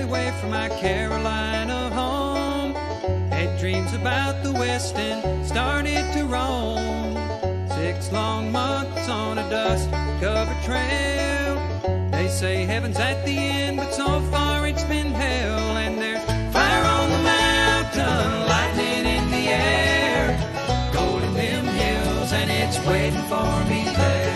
away from my Carolina home. Had dreams about the West and started to roam. 6 long months on a dust-covered trail. They say heaven's at the end, but so far it's been hell. And there's fire on the mountain, lightning in the air, gold in them hills, and it's waiting for me there.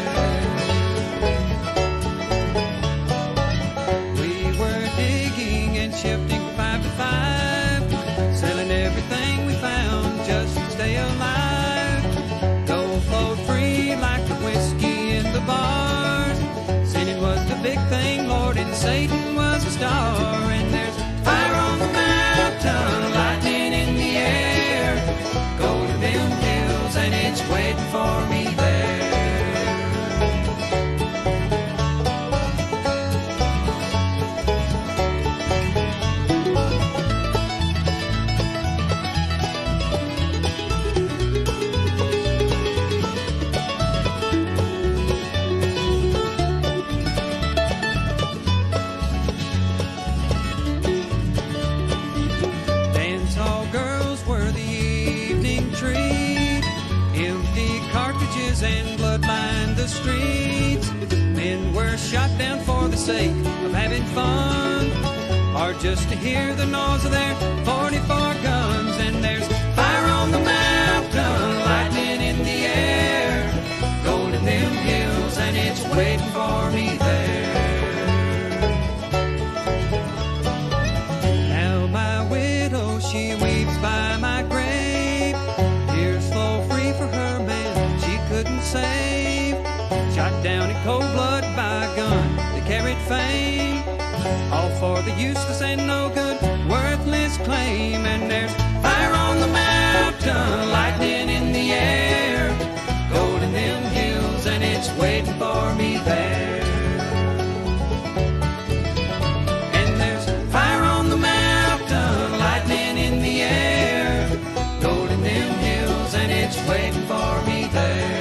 We were digging and shifting 5 to 5, selling everything we found just to stay alive. Gold flowed free like the whiskey in the bars. Sinning was the big thing, Lord, and Satan was a star. And there's fire on the mountain, lightning in the air, gold in them hills, and it's waiting for me there. And blood lined the streets. Men were shot down for the sake of having fun, or just to hear the noise of their 44 guns. And there's fire on the mountain, lightning in the air, gold in them hills, and it's waiting for me there. Now my widow, she weeps by my grave. Tears flow free for her man couldn't save. Shot down in cold blood by a gun that carried fame, all for the useless and no good, worthless claim. And there's fire on the mountain, lightning in the air, gold in them hills, and it's waiting for me there. And there's fire on the mountain, lightning in the air, gold in them hills, and it's waiting for me there.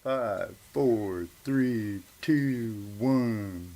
5, 4, 3, 2, 1.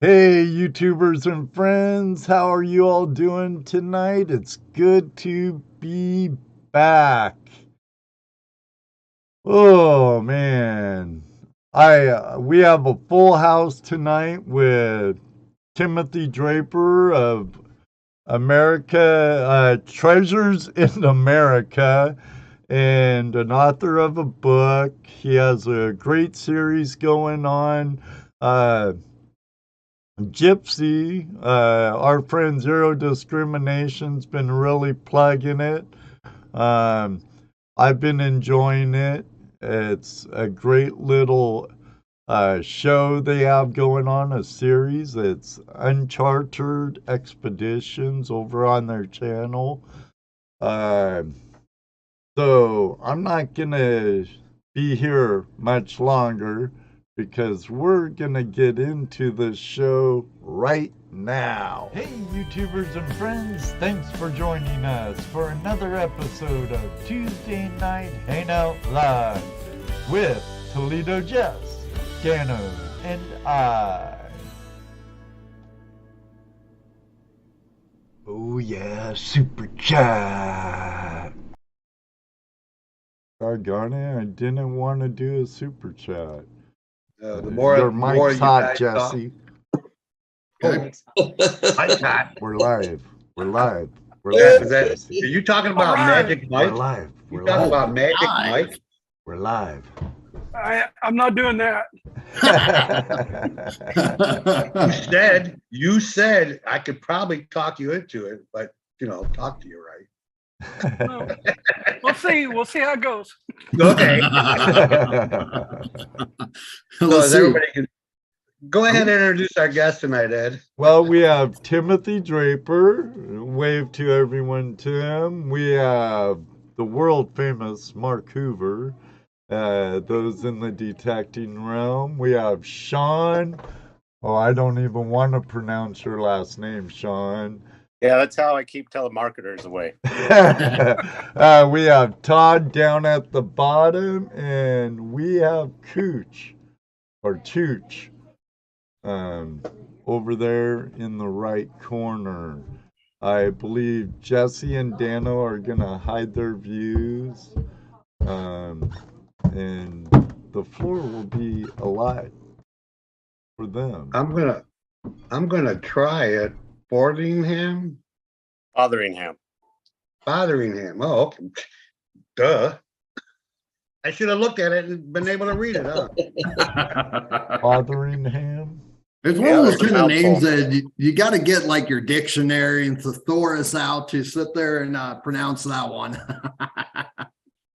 Hey, YouTubers and friends, how are you all doing tonight? It's good to be back. Oh man, we have a full house tonight with Timothy Draper of America, Treasures in America, and an author of a book. He has a great series going on. Gypsy, our friend Zero Discrimination's been really plugging it. I've been enjoying it. It's a great little show they have going on, a series. It's Uncharted Expeditions over on their channel. So I'm not going to be here much longer, because we're gonna get into the show right now. Hey, YouTubers and friends, thanks for joining us for another episode of Tuesday Night Hangout Live with ToledoJess, Gano, and I. Oh yeah, super chat. Doggone it, I didn't want to do a super chat. The Your more mic's you hot, guys Jesse. talk- Mike's hot. We're live. We're live. We're Is live, that, are Jesse. you talking about Magic We're Mike? live. You We're talking live. about Magic Mike? We're live. I'm not doing that. You said I could probably talk you into it, but talk to you right. No. We'll see how it goes. Okay. So as everybody can go ahead and introduce our guest tonight, Ed. Well, we have Timothy Draper. Wave to everyone, Tim. We have the world famous Mark Hoover. Those in the detecting realm. We have Sean. Oh, I don't even want to pronounce your last name, Sean. Yeah, that's how I keep telemarketers away. We have Todd down at the bottom, and we have Chooch over there in the right corner. I believe Jesse and Dano are gonna hide their views, and the floor will be alive for them. I'm gonna try it. Botheringham. Oh, okay. Duh. I should have looked at it and been able to read it, huh? Botheringham. It's one of those kind of names that you got to get like your dictionary and thesaurus out to sit there and pronounce that one.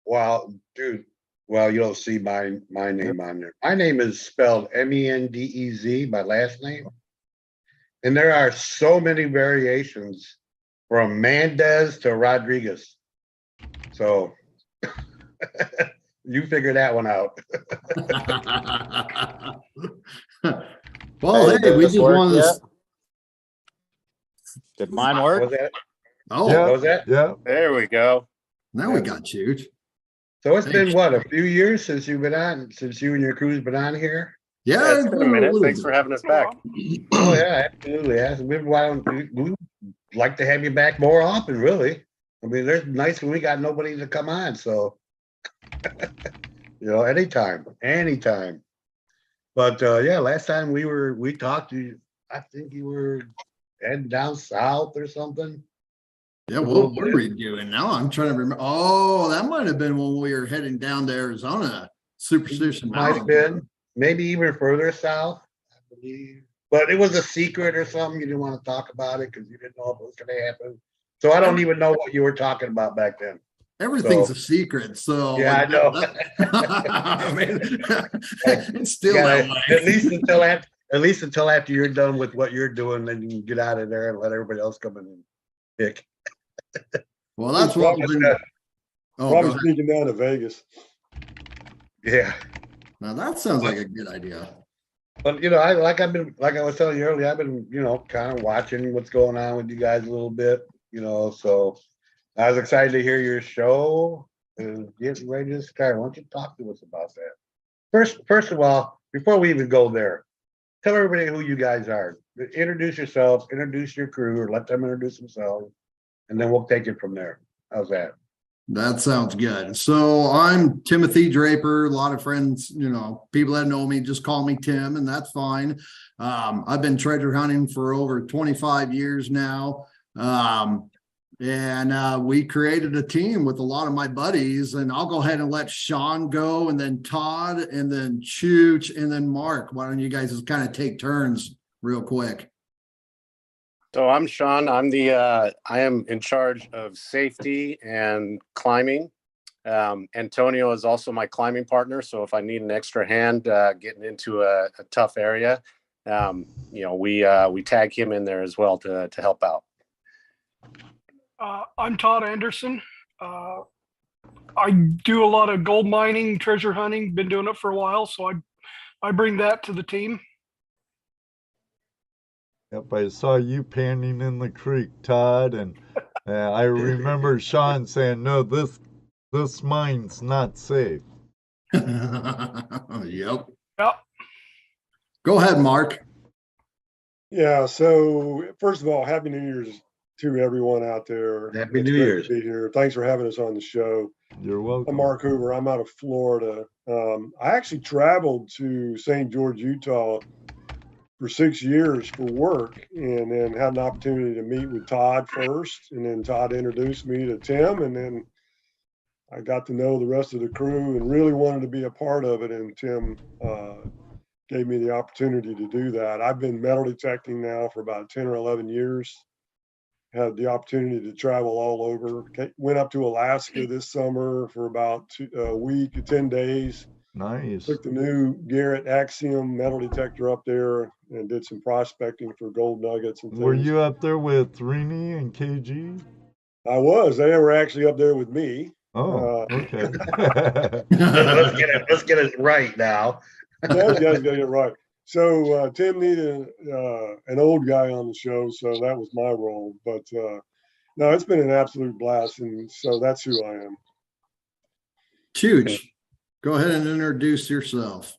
Well, dude. Well, you don't see my name on there. My name is spelled Mendez, my last name. And there are so many variations from Mendez to Rodriguez. So you figure that one out. Well, hey, we just wanted to. Did mine work? Was that? Oh, Yeah. Was that? Yeah. There we go. now we got you. So it's been what, a few years since you've been on, since you and your crew's been on here? Yeah, It's been a minute. Thanks for having us back. Oh yeah, absolutely. We've like to have you back more often, really. I mean, there's nights when we got nobody to come on, so anytime. But yeah, last time we talked, I think you were heading down south or something. Yeah, what were we doing? Now I'm trying to remember. Oh, that might have been when we were heading down to Arizona, Superstition Might have Mountain. been, maybe even further south, I believe. But it was a secret or something. You didn't want to talk about it because you didn't know if it was going to happen. So I don't even know what you were talking about back then. Everything's a secret. So yeah, I know. I mean, it's still that way. At least until after you're done with what you're doing, then you can get out of there and let everybody else come in and pick. Well, that's what we've been. Probably sneaking down to Vegas. Yeah. Now that sounds like a good idea. But I was telling you earlier, I've been, kind of watching what's going on with you guys a little bit, so I was excited to hear your show and getting ready to start. Why don't you talk to us about that? First of all, before we even go there, tell everybody who you guys are. Introduce yourself, introduce your crew, or let them introduce themselves, and then we'll take it from there. How's that? That sounds good. So I'm Timothy Draper. A lot of friends, people that know me just call me Tim, and that's fine. I've been treasure hunting for over 25 years now. And we created a team with a lot of my buddies, and I'll go ahead and let Sean go, and then Todd, and then Chooch, and then Mark. Why don't you guys just kind of take turns real quick? So I'm Sean. I am in charge of safety and climbing. Antonio is also my climbing partner. So if I need an extra hand getting into a tough area, we tag him in there as well to help out. I'm Todd Anderson. I do a lot of gold mining, treasure hunting, been doing it for a while. So I bring that to the team. Yep, I saw you panning in the creek, Todd, and I remember Sean saying, "No, this mine's not safe." Yep. Yep. Go ahead, Mark. Yeah. So first of all, Happy New Year's to everyone out there. Happy New Year's. To be here. Thanks for having us on the show. You're welcome. I'm Mark Hoover. I'm out of Florida. I actually traveled to St. George, Utah for 6 years for work, and then had an opportunity to meet with Todd first, and then Todd introduced me to Tim, and then I got to know the rest of the crew and really wanted to be a part of it, and Tim gave me the opportunity to do that. I've been metal detecting now for about 10 or 11 years. Had the opportunity to travel all over. Went up to Alaska this summer for about a week, 10 days. Nice. Took the new Garrett Axiom metal detector up there and did some prospecting for gold nuggets and things. Were you up there with Rini and KG? I was. They were actually up there with me. Oh, okay. Let's get it right now. Those guys got it right. So Tim needed an old guy on the show, so that was my role. But no, it's been an absolute blast, and so that's who I am. Chooch, go ahead and introduce yourself.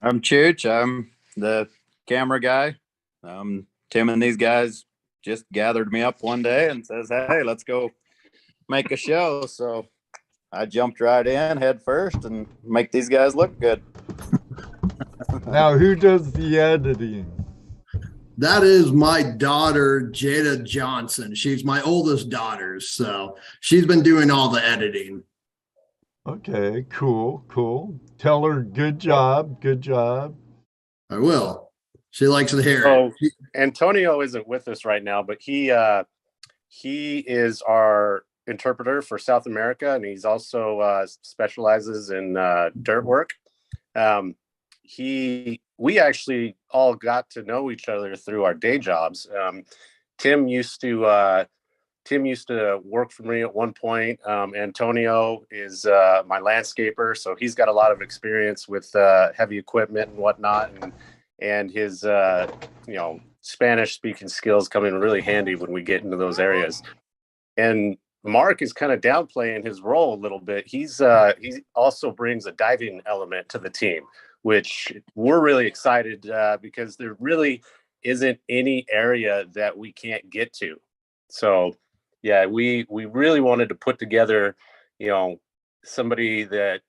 I'm Chooch. I'm the camera guy. Tim and these guys just gathered me up one day and says, "Hey, let's go make a show." So I jumped right in head first and make these guys look good. Now, who does the editing? That is my daughter, Jada Johnson. She's my oldest daughter, so she's been doing all the editing. Okay, cool. Tell her good job. I will. She likes to hear So it. Antonio isn't with us right now, but he is our interpreter for South America, and he's also specializes in dirt work. We actually all got to know each other through our day jobs. Tim used to work for me at one point. Antonio is my landscaper, so he's got a lot of experience with heavy equipment and whatnot, and his Spanish speaking skills come in really handy when we get into those areas. And Mark is kind of downplaying his role a little bit. He also brings a diving element to the team, which we're really excited because there really isn't any area that we can't get to. So yeah, we really wanted to put together, somebody that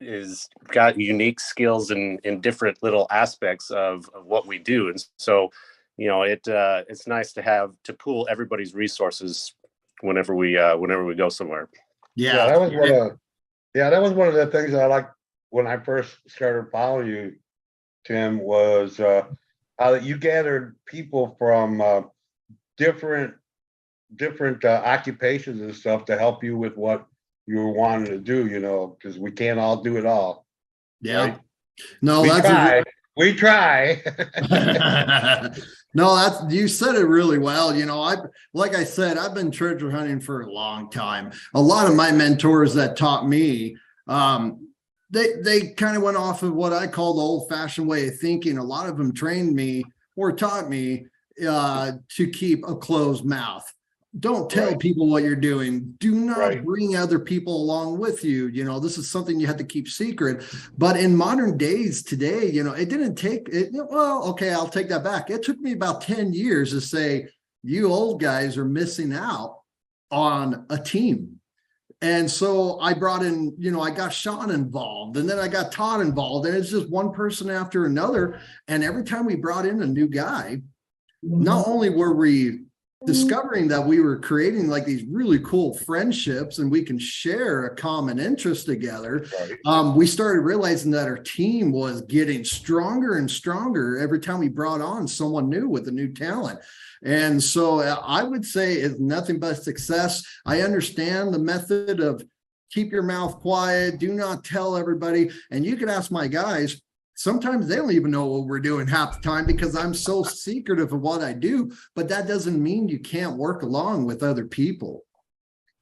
is got unique skills in different little aspects of what we do. And so, it's nice to pool everybody's resources whenever we go somewhere. Yeah, that was one of the things that I liked when I first started following you, Tim, was how you gathered people from different occupations and stuff to help you with what you were wanting to do, because we can't all do it all. Yeah. Right? No, we try. No, you said it really well. Like I said, I've been treasure hunting for a long time. A lot of my mentors that taught me, they kind of went off of what I call the old-fashioned way of thinking. A lot of them trained me or taught me to keep a closed mouth. Don't tell people what you're doing. Do not bring other people along with you. This is something you have to keep secret. But in modern days today, it didn't take it. Well, okay, I'll take that back. It took me about 10 years to say, you old guys are missing out on a team. And so I brought in, I got Sean involved, and then I got Todd involved, and it's just one person after another. And every time we brought in a new guy, not only were we discovering that we were creating like these really cool friendships and we can share a common interest together, we started realizing that our team was getting stronger and stronger every time we brought on someone new with a new talent. And so I would say it's nothing but success. I understand the method of keep your mouth quiet, do not tell everybody. And you could ask my guys, sometimes they don't even know what we're doing half the time because I'm so secretive of what I do, but that doesn't mean you can't work along with other people.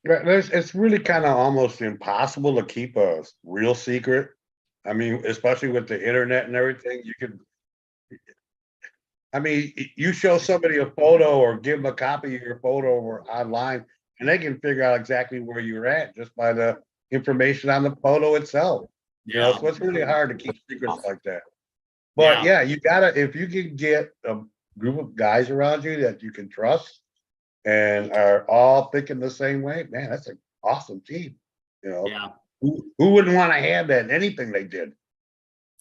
It's really kind of almost impossible to keep a real secret. I mean, especially with the internet and everything, you show somebody a photo or give them a copy of your photo or online, and they can figure out exactly where you're at just by the information on the photo itself. So it's really hard to keep secrets like that. But you gotta, if you can get a group of guys around you that you can trust and are all thinking the same way, man, that's an awesome team. Who wouldn't want to have that in anything they did?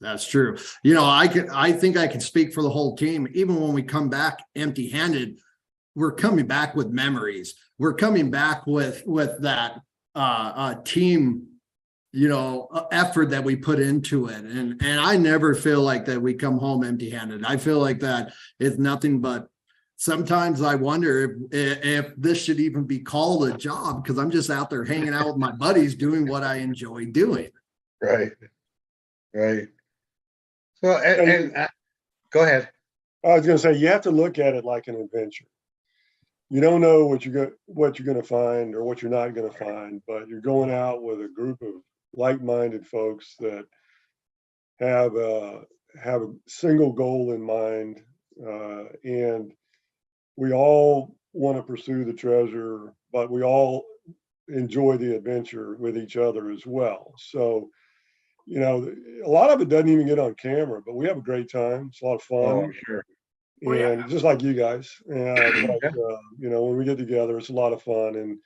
That's true. I think I can speak for the whole team. Even when we come back empty-handed, we're coming back with memories. We're coming back with that team effort that we put into it. And I never feel like that we come home empty-handed. I feel like that it's nothing but, sometimes I wonder if this should even be called a job, because I'm just out there hanging out with my buddies doing what I enjoy doing. Right. So, go ahead. I was going to say, you have to look at it like an adventure. You don't know what you're going to find or what you're not going to find, but you're going out with a group of like-minded folks that have a single goal in mind, and we all want to pursue the treasure, but we all enjoy the adventure with each other as well. So, a lot of it doesn't even get on camera, but we have a great time. It's a lot of fun. Oh, sure. And just like you guys, when we get together, it's a lot of fun, and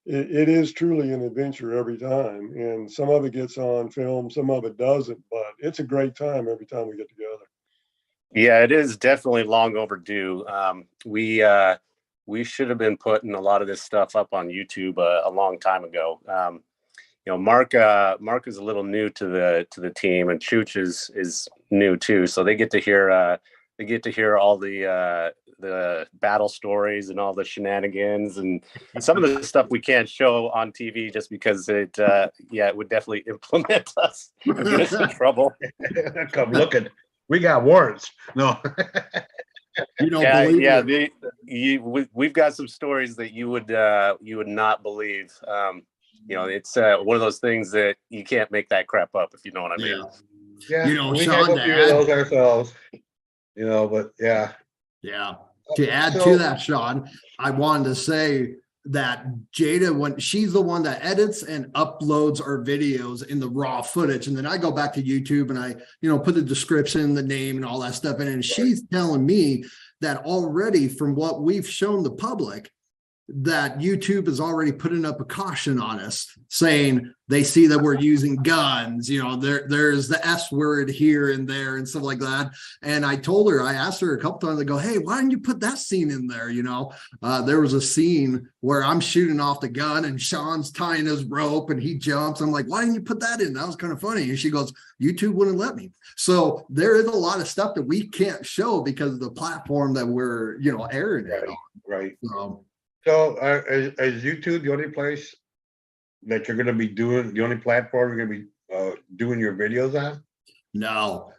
it is truly an adventure every time. And some of it gets on film, some of it doesn't, but it's a great time every time we get together. Yeah, it is definitely long overdue. We should have been putting a lot of this stuff up on YouTube a long time ago. Mark is a little new to the team, and Chooch is new too, so they get to hear all the battle stories and all the shenanigans and some of the stuff we can't show on TV just because it would definitely implement us and get us in trouble. Come looking, we got warrants. No. We've got some stories that you would not believe. It's one of those things that you can't make that crap up, if you know what I mean. Yeah, we have a few of those ourselves. But yeah. Yeah. To add to that, Sean, I wanted to say that Jada, when she's the one that edits and uploads our videos in the raw footage, and then I go back to YouTube and I, put the description, the name, and all that stuff in, and she's telling me that already from what we've shown the public, that YouTube is already putting up a caution on us, saying they see that we're using guns, there's the S word here and there and stuff like that. And I asked her a couple times, I go, hey, why didn't you put that scene in there? There was a scene where I'm shooting off the gun and Sean's tying his rope and he jumps. I'm like, why didn't you put that in? That was kind of funny. And she goes, YouTube wouldn't let me. So there is a lot of stuff that we can't show because of the platform that we're, airing it on. Right. So is YouTube the only place that you're going to be doing, the only platform you're going to be doing your videos on? No.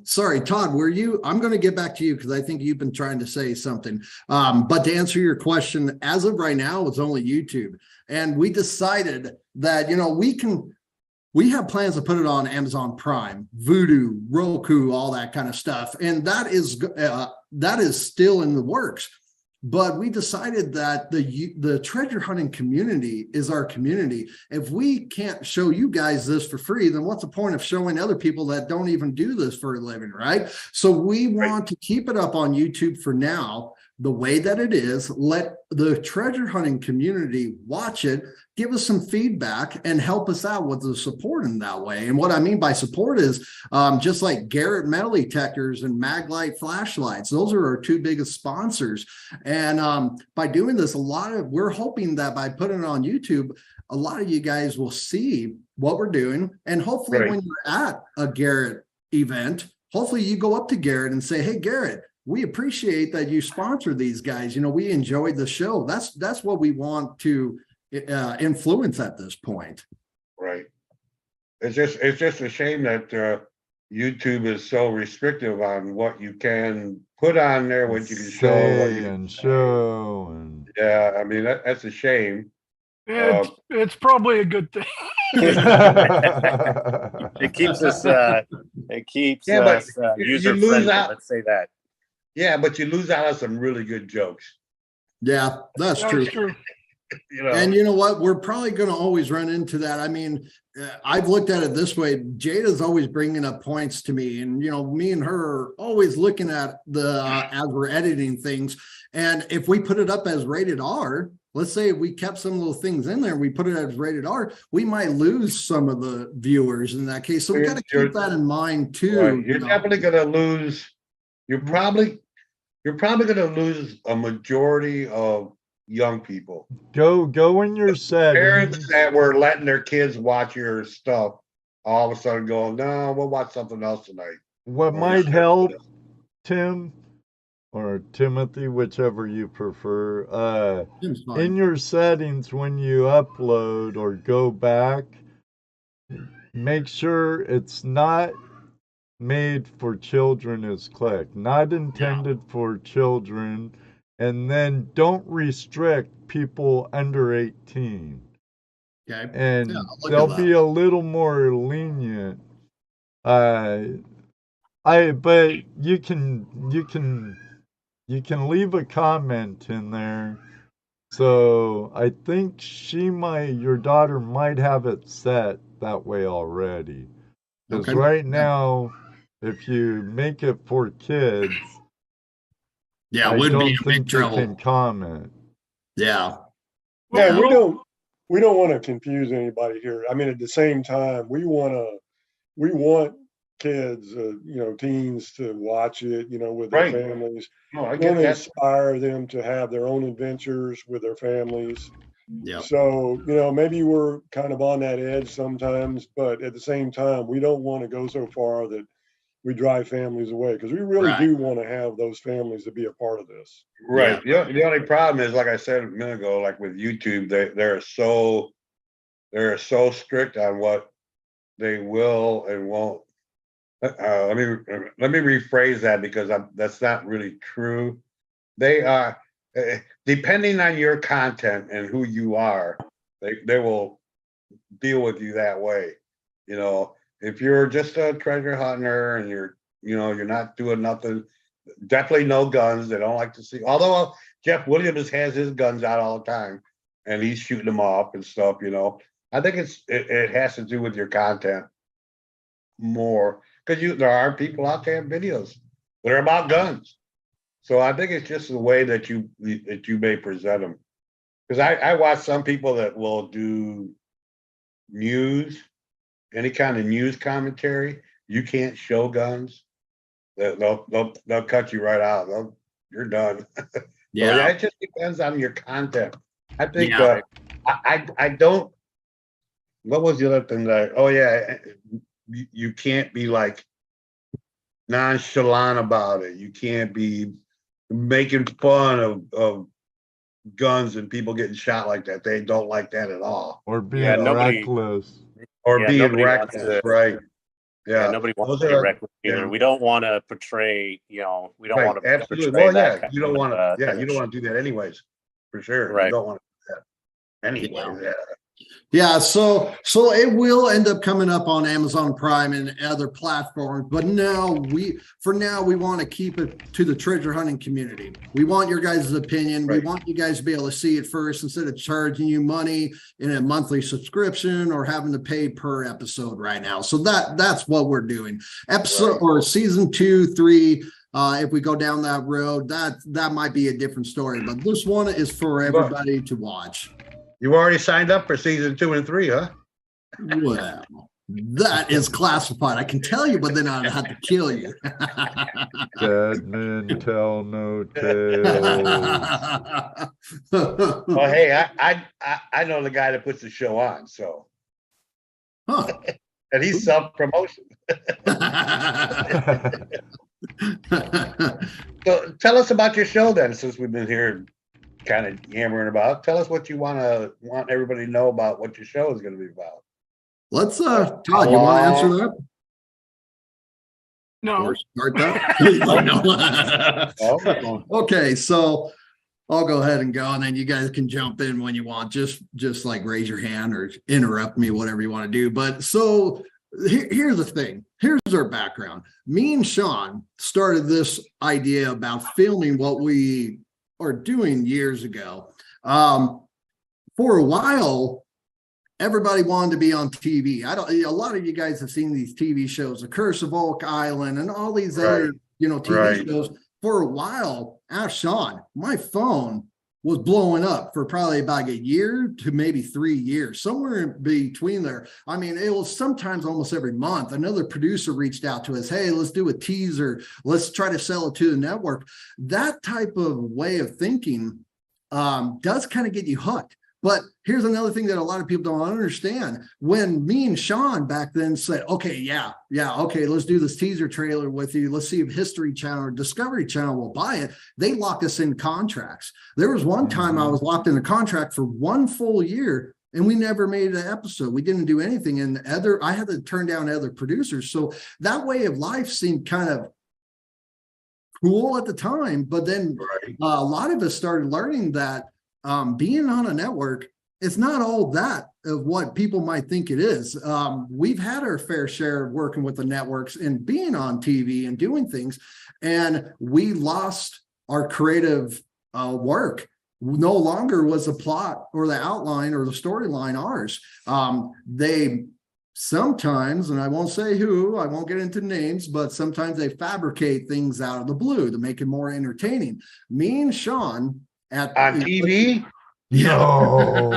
Sorry, Todd, I'm going to get back to you because I think you've been trying to say something. But to answer your question, as of right now, it's only YouTube. And we decided that, we have plans to put it on Amazon Prime, Vudu, Roku, all that kind of stuff. And that is still in the works. But we decided that the treasure hunting community is our community. If we can't show you guys this for free, then what's the point of showing other people that don't even do this for a living, right? So we want to keep it up on YouTube for now, the way that it is. Let the treasure hunting community watch it, give us some feedback, and help us out with the support in that way. And what I mean by support is just like Garrett metal detectors and Maglite flashlights. Those are our two biggest sponsors. And by doing this, we're hoping that by putting it on YouTube, a lot of you guys will see what we're doing. And hopefully when you're at a Garrett event, hopefully you go up to Garrett and say, hey, Garrett, we appreciate that you sponsor these guys. We enjoyed the show. That's what we want to influence at this point. Right. It's just a shame that YouTube is so restrictive on what you can put on there, what you can show, and yeah. I mean that's a shame. It's probably a good thing. It keeps us. User friendly. Let's say that. Yeah, but you lose out on some really good jokes. Yeah, that's true. And you know what? We're probably going to always run into that. I mean, I've looked at it this way. Jada's always bringing up points to me, and me and her are always looking at as we're editing things. And if we put it up as rated R, let's say we kept some little things in there, we put it as rated R, we might lose some of the viewers in that case. So we got to keep that in mind too. Right. You're definitely going to lose. You're probably going to lose a majority of young people. Go in your settings. Parents that were letting their kids watch your stuff all of a sudden going, no, we'll watch something else tonight. What might help, Tim or Timothy, whichever you prefer, in your settings when you upload or go back, make sure it's not made for children is clicked, not intended for children. And then don't restrict people under 18. Okay. And they'll be a little more lenient. But you can leave a comment in there. So I think your daughter might have it set that way already. Because right now, if you make it for kids, it would be a big trouble. Can comment. Yeah, we don't want to confuse anybody here. I mean, at the same time, we want kids, teens to watch it, with their families. No, I want get to that. inspire them to have their own adventures with their families. Yeah. So, maybe we're kind of on that edge sometimes, but at the same time, we don't want to go so far that we drive families away, because we really do want to have those families to be a part of this. Right. Yeah. The only problem is, like I said a minute ago, like with YouTube, they're so strict on what they will and won't. Let me rephrase that, because that's not really true. They are, depending on your content and who you are, they will deal with you that way. If you're just a treasure hunter and you're not doing nothing, definitely no guns. They don't like to see. Although Jeff Williams has his guns out all the time, and he's shooting them off and stuff. I think it has to do with your content more, because there are people out there in videos that are about guns. So I think it's just the way that you may present them. Because I watch some people that will do news, any kind of news commentary. You can't show guns. They'll cut you right out. You're done. Yeah. It just depends on your content. I think Yeah. I don't. What was the other thing that? Oh yeah, you can't be like nonchalant about it. You can't be making fun of guns and people getting shot like that. They don't like that at all. Or being reckless. Or being nobody wants reckless, to- right? Yeah, nobody wants those to be are- reckless either. yeah. We don't want to portray, we don't Right, want to absolutely. portray Well, that yeah, kind you don't of, want to. Yeah, you image. don't want to do that anyways, for sure. You Right. don't want to do that anyways. Yeah. Yeah, so it will end up coming up on Amazon Prime and other platforms, but for now we want to keep it to the treasure hunting community. We want your guys' opinion. Right. We want you guys to be able to see it first instead of charging you money in a monthly subscription or having to pay per episode right now. So that's what we're doing. Episode or season 2, 3. If we go down that road, that might be a different story, but this one is for everybody to watch. You already signed up for season 2 and 3, huh? Well, that is classified. I can tell you, but then I'd have to kill you. Dead men tell no tales. Well, hey, I know the guy that puts the show on, so Huh. and he's self-promotion. So tell us about your show then, since we've been here kind of yammering about. Tell us what you want everybody to know about what your show is going to be about. Let's Todd, you want to answer that? No. Or start that? Oh, Okay, so I'll go ahead and go, and then you guys can jump in when you want. Just like raise your hand or interrupt me, whatever you want to do. But so here's the thing. Here's our background. Me and Sean started this idea about filming what we are doing years ago. For a while, everybody wanted to be on TV. A lot of you guys have seen these TV shows, The Curse of Oak Island and all these other, TV shows. For a while, ask Sean, my phone was blowing up for probably about a year to maybe 3 years, somewhere in between there. I mean, it was sometimes almost every month. Another producer reached out to us, hey, let's do a teaser. Let's try to sell it to the network. That type of way of thinking does kind of get you hooked. But here's another thing that a lot of people don't understand. When me and Sean back then said, okay, okay, let's do this teaser trailer with you. Let's see if History Channel or Discovery Channel will buy it. They locked us in contracts. There was one time I was locked in a contract for 1 full year and we never made an episode. We didn't do anything. And I had to turn down other producers. So that way of life seemed kind of cool at the time. But then a lot of us started learning that being on a network, it's not all that of what people might think it is. We've had our fair share of working with the networks and being on TV and doing things, and we lost our creative work. No longer was the plot or the outline or the storyline ours. They sometimes, and I won't say who, I won't get into names, but sometimes they fabricate things out of the blue to make it more entertaining. Me and Sean on TV? No.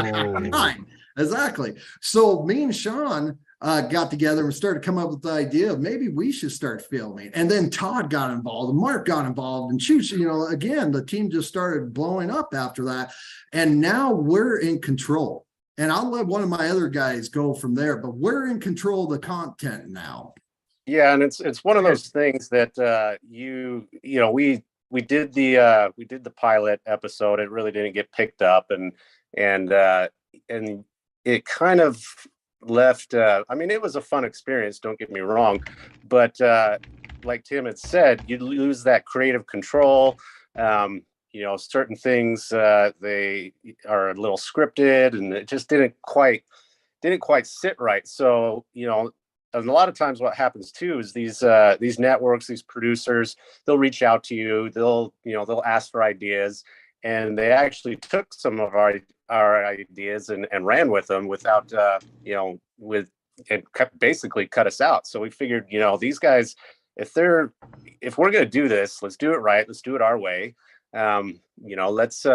Right, exactly. So me and Sean got together and started coming up with the idea of maybe we should start filming. And then Todd got involved and Mark got involved and Chooch, again, the team just started blowing up after that. And now we're in control. And I'll let one of my other guys go from there, but we're in control of the content now. Yeah, and it's one of those things that we did the pilot episode. It really didn't get picked up, and it kind of left. I mean, it was a fun experience. Don't get me wrong, but like Tim had said, you lose that creative control. Certain things they are a little scripted, and it just didn't quite sit right. So and a lot of times what happens too is these networks, these producers, they'll reach out to you, they'll ask for ideas, and they actually took some of our ideas and ran with them without basically cut us out. So we figured, these guys, if we're going to do this, let's do it right. Let's do it our way. Let's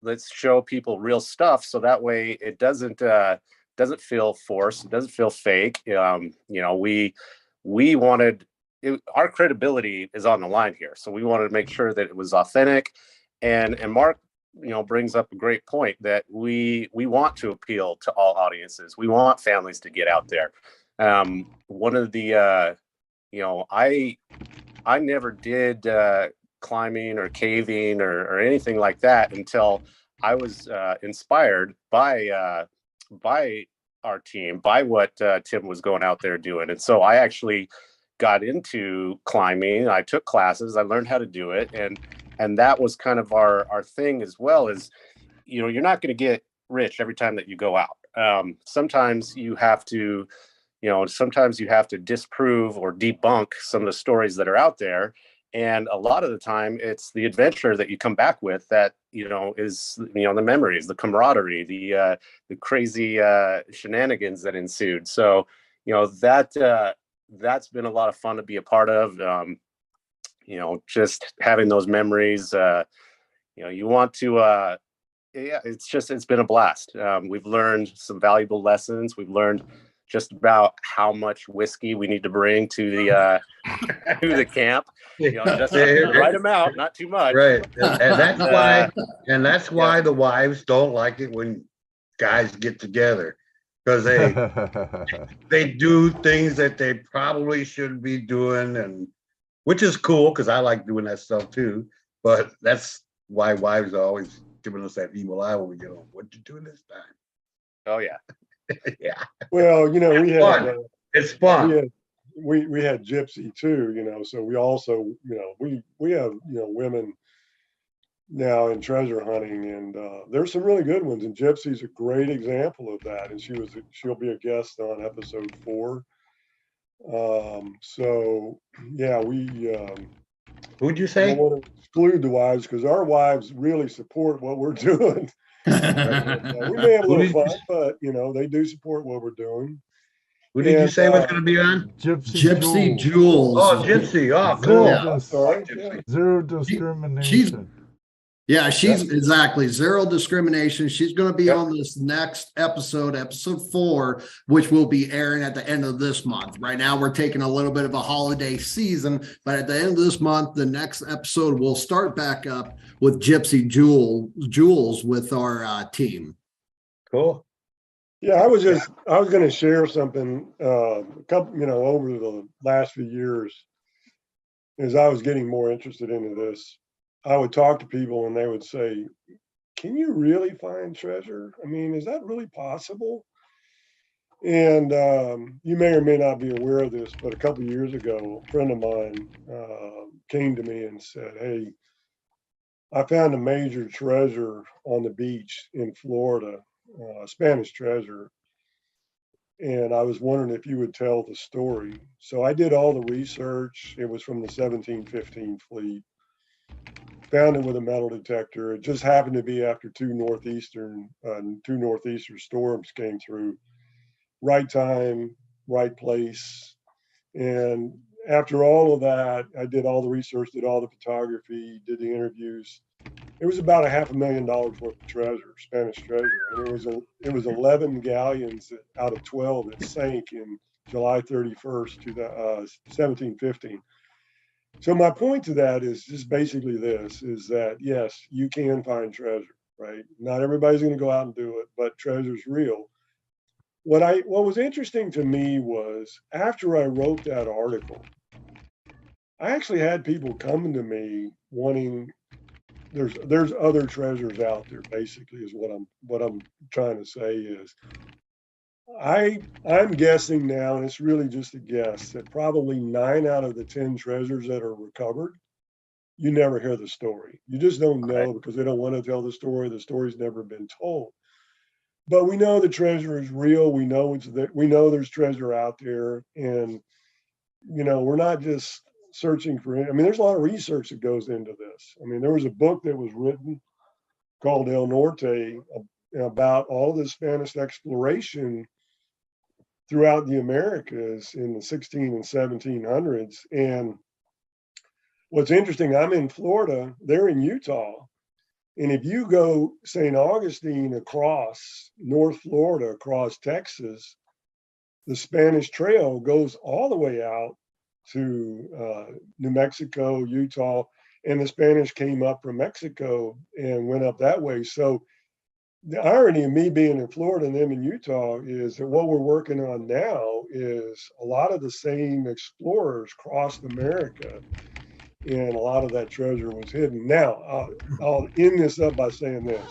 let's show people real stuff, so that way it doesn't feel forced, it doesn't feel fake. We wanted our credibility is on the line here, so we wanted to make sure that it was authentic. And Mark, brings up a great point that we want to appeal to all audiences. We want families to get out there. One of the I never did climbing or caving or anything like that until I was inspired by our team, by what Tim was going out there doing. And so I actually got into climbing. I took classes, I learned how to do it. And that was kind of our thing as well. Is, you're not going to get rich every time that you go out. Sometimes you have to disprove or debunk some of the stories that are out there. And a lot of the time it's the adventure that you come back with that, is, the memories, the camaraderie, the crazy shenanigans that ensued. So, that's been a lot of fun to be a part of. Just having those memories, you want to, it's been a blast. We've learned some valuable lessons. We've learned just about how much whiskey we need to bring to the to the camp. Just the right amount, not too much. Right, and that's why the wives don't like it when guys get together, because they do things that they probably shouldn't be doing, and which is cool because I like doing that stuff too. But that's why wives are always giving us that evil eye when we get home. What'd you do this time? Oh yeah. Yeah. Well, we had it's fun. We had Gypsy too, so we also, we have, women now in treasure hunting, and there's some really good ones, and Gypsy's a great example of that, and she'll be a guest on episode 4. So yeah, Who'd you say? I don't want to exclude the wives because our wives really support what we're doing. We may have a little fun, but they do support what we're doing. Who did you say was going to be on? Gypsy Jules. Oh, Gypsy. Oh, cool. Zero discrimination. She's exactly zero discrimination. She's going to be on this next episode 4, which will be airing at the end of this month. Right now, we're taking a little bit of a holiday season, but at the end of this month, the next episode will start back up with Gypsy Jules with our team. Cool. Yeah, I was going to share something. A couple, over the last few years, as I was getting more interested into this, I would talk to people and they would say, can you really find treasure? I mean, is that really possible? And you may or may not be aware of this, but a couple of years ago, a friend of mine came to me and said, hey, I found a major treasure on the beach in Florida, Spanish treasure. And I was wondering if you would tell the story. So I did all the research. It was from the 1715 fleet. Found it with a metal detector. It just happened to be after two northeastern storms came through. Right time, right place. And after all of that, I did all the research, did all the photography, did the interviews. It was about $500,000 worth of treasure, Spanish treasure, and it was 11 galleons out of 12 that sank in July 31st, 1715. So my point to that is just basically this: is that yes, you can find treasure, right? Not everybody's going to go out and do it, but treasure's real. What was interesting to me was after I wrote that article, I actually had people coming to me wanting. There's other treasures out there. Basically, is what I'm trying to say is. I'm guessing now, and it's really just a guess, that probably 9 out of the 10 treasures that are recovered, you never hear the story. You just don't know because they don't want to tell the story. The story's never been told. But we know the treasure is real. We know we know there's treasure out there, and we're not just searching for it. I mean, there's a lot of research that goes into this. I mean, there was a book that was written called El Norte about all the Spanish exploration throughout the Americas in the 16 and 1700s. And what's interesting, I'm in Florida, they're in Utah, And if you go St. Augustine across North Florida, across Texas, the Spanish Trail goes all the way out to New Mexico, Utah, and the Spanish came up from Mexico and went up that way. So the irony of me being in Florida and them in Utah is that what we're working on now is a lot of the same explorers crossed America, and a lot of that treasure was hidden. Now, I'll end this up by saying this.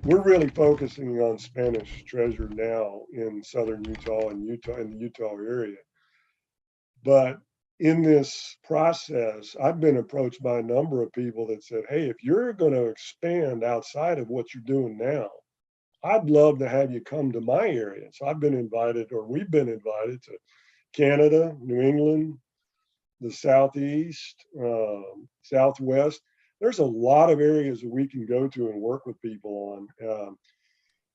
We're really focusing on Spanish treasure now in southern Utah and in the Utah area. But in this process, I've been approached by a number of people that said, hey, if you're going to expand outside of what you're doing now, I'd love to have you come to my area. So I've been invited, or we've been invited to Canada, New England, the Southeast, Southwest. There's a lot of areas that we can go to and work with people on.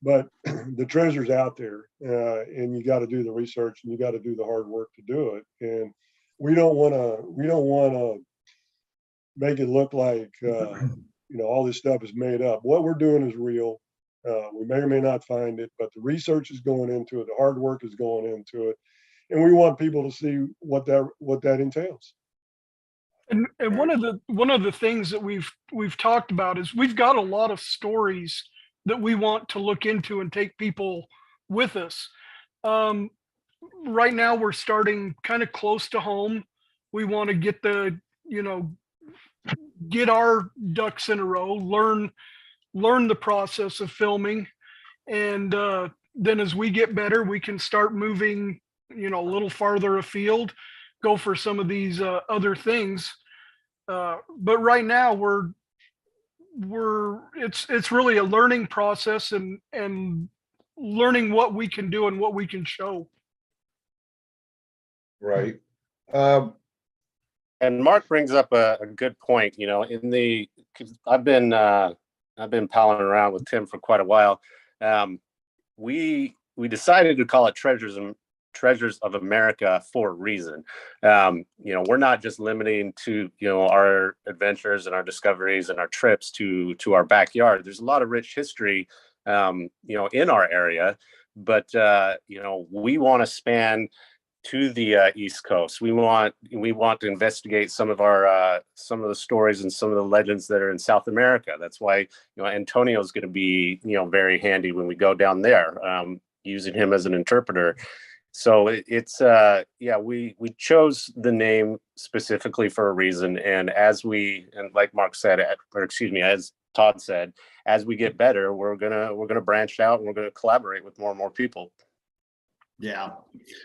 But the treasure's out there, and you got to do the research and you got to do the hard work to do it. And we don't want to make it look like all this stuff is made up. What we're doing is real. We may or may not find it, but the research is going into it. The hard work is going into it, and we want people to see what that entails. And one of the things that we've talked about is we've got a lot of stories that we want to look into and take people with us. Right now we're starting kind of close to home. We want to get our ducks in a row, learn the process of filming. And then as we get better, we can start moving, a little farther afield, go for some of these other things. But right now it's really a learning process and learning what we can do and what we can show. Right. And Mark brings up a good point. I've been palling around with Tim for quite a while. We decided to call it Treasures of America for a reason. We're not just limiting to our adventures and our discoveries and our trips to our backyard. There's a lot of rich history in our area, but we want to span to the East Coast. We want to investigate some of the stories and some of the legends that are in South America. That's why Antonio is going to be very handy when we go down there, using him as an interpreter. So it's we chose the name specifically for a reason, and like Mark said, as Todd said, as we get better, we're gonna branch out and we're gonna collaborate with more and more people. Yeah,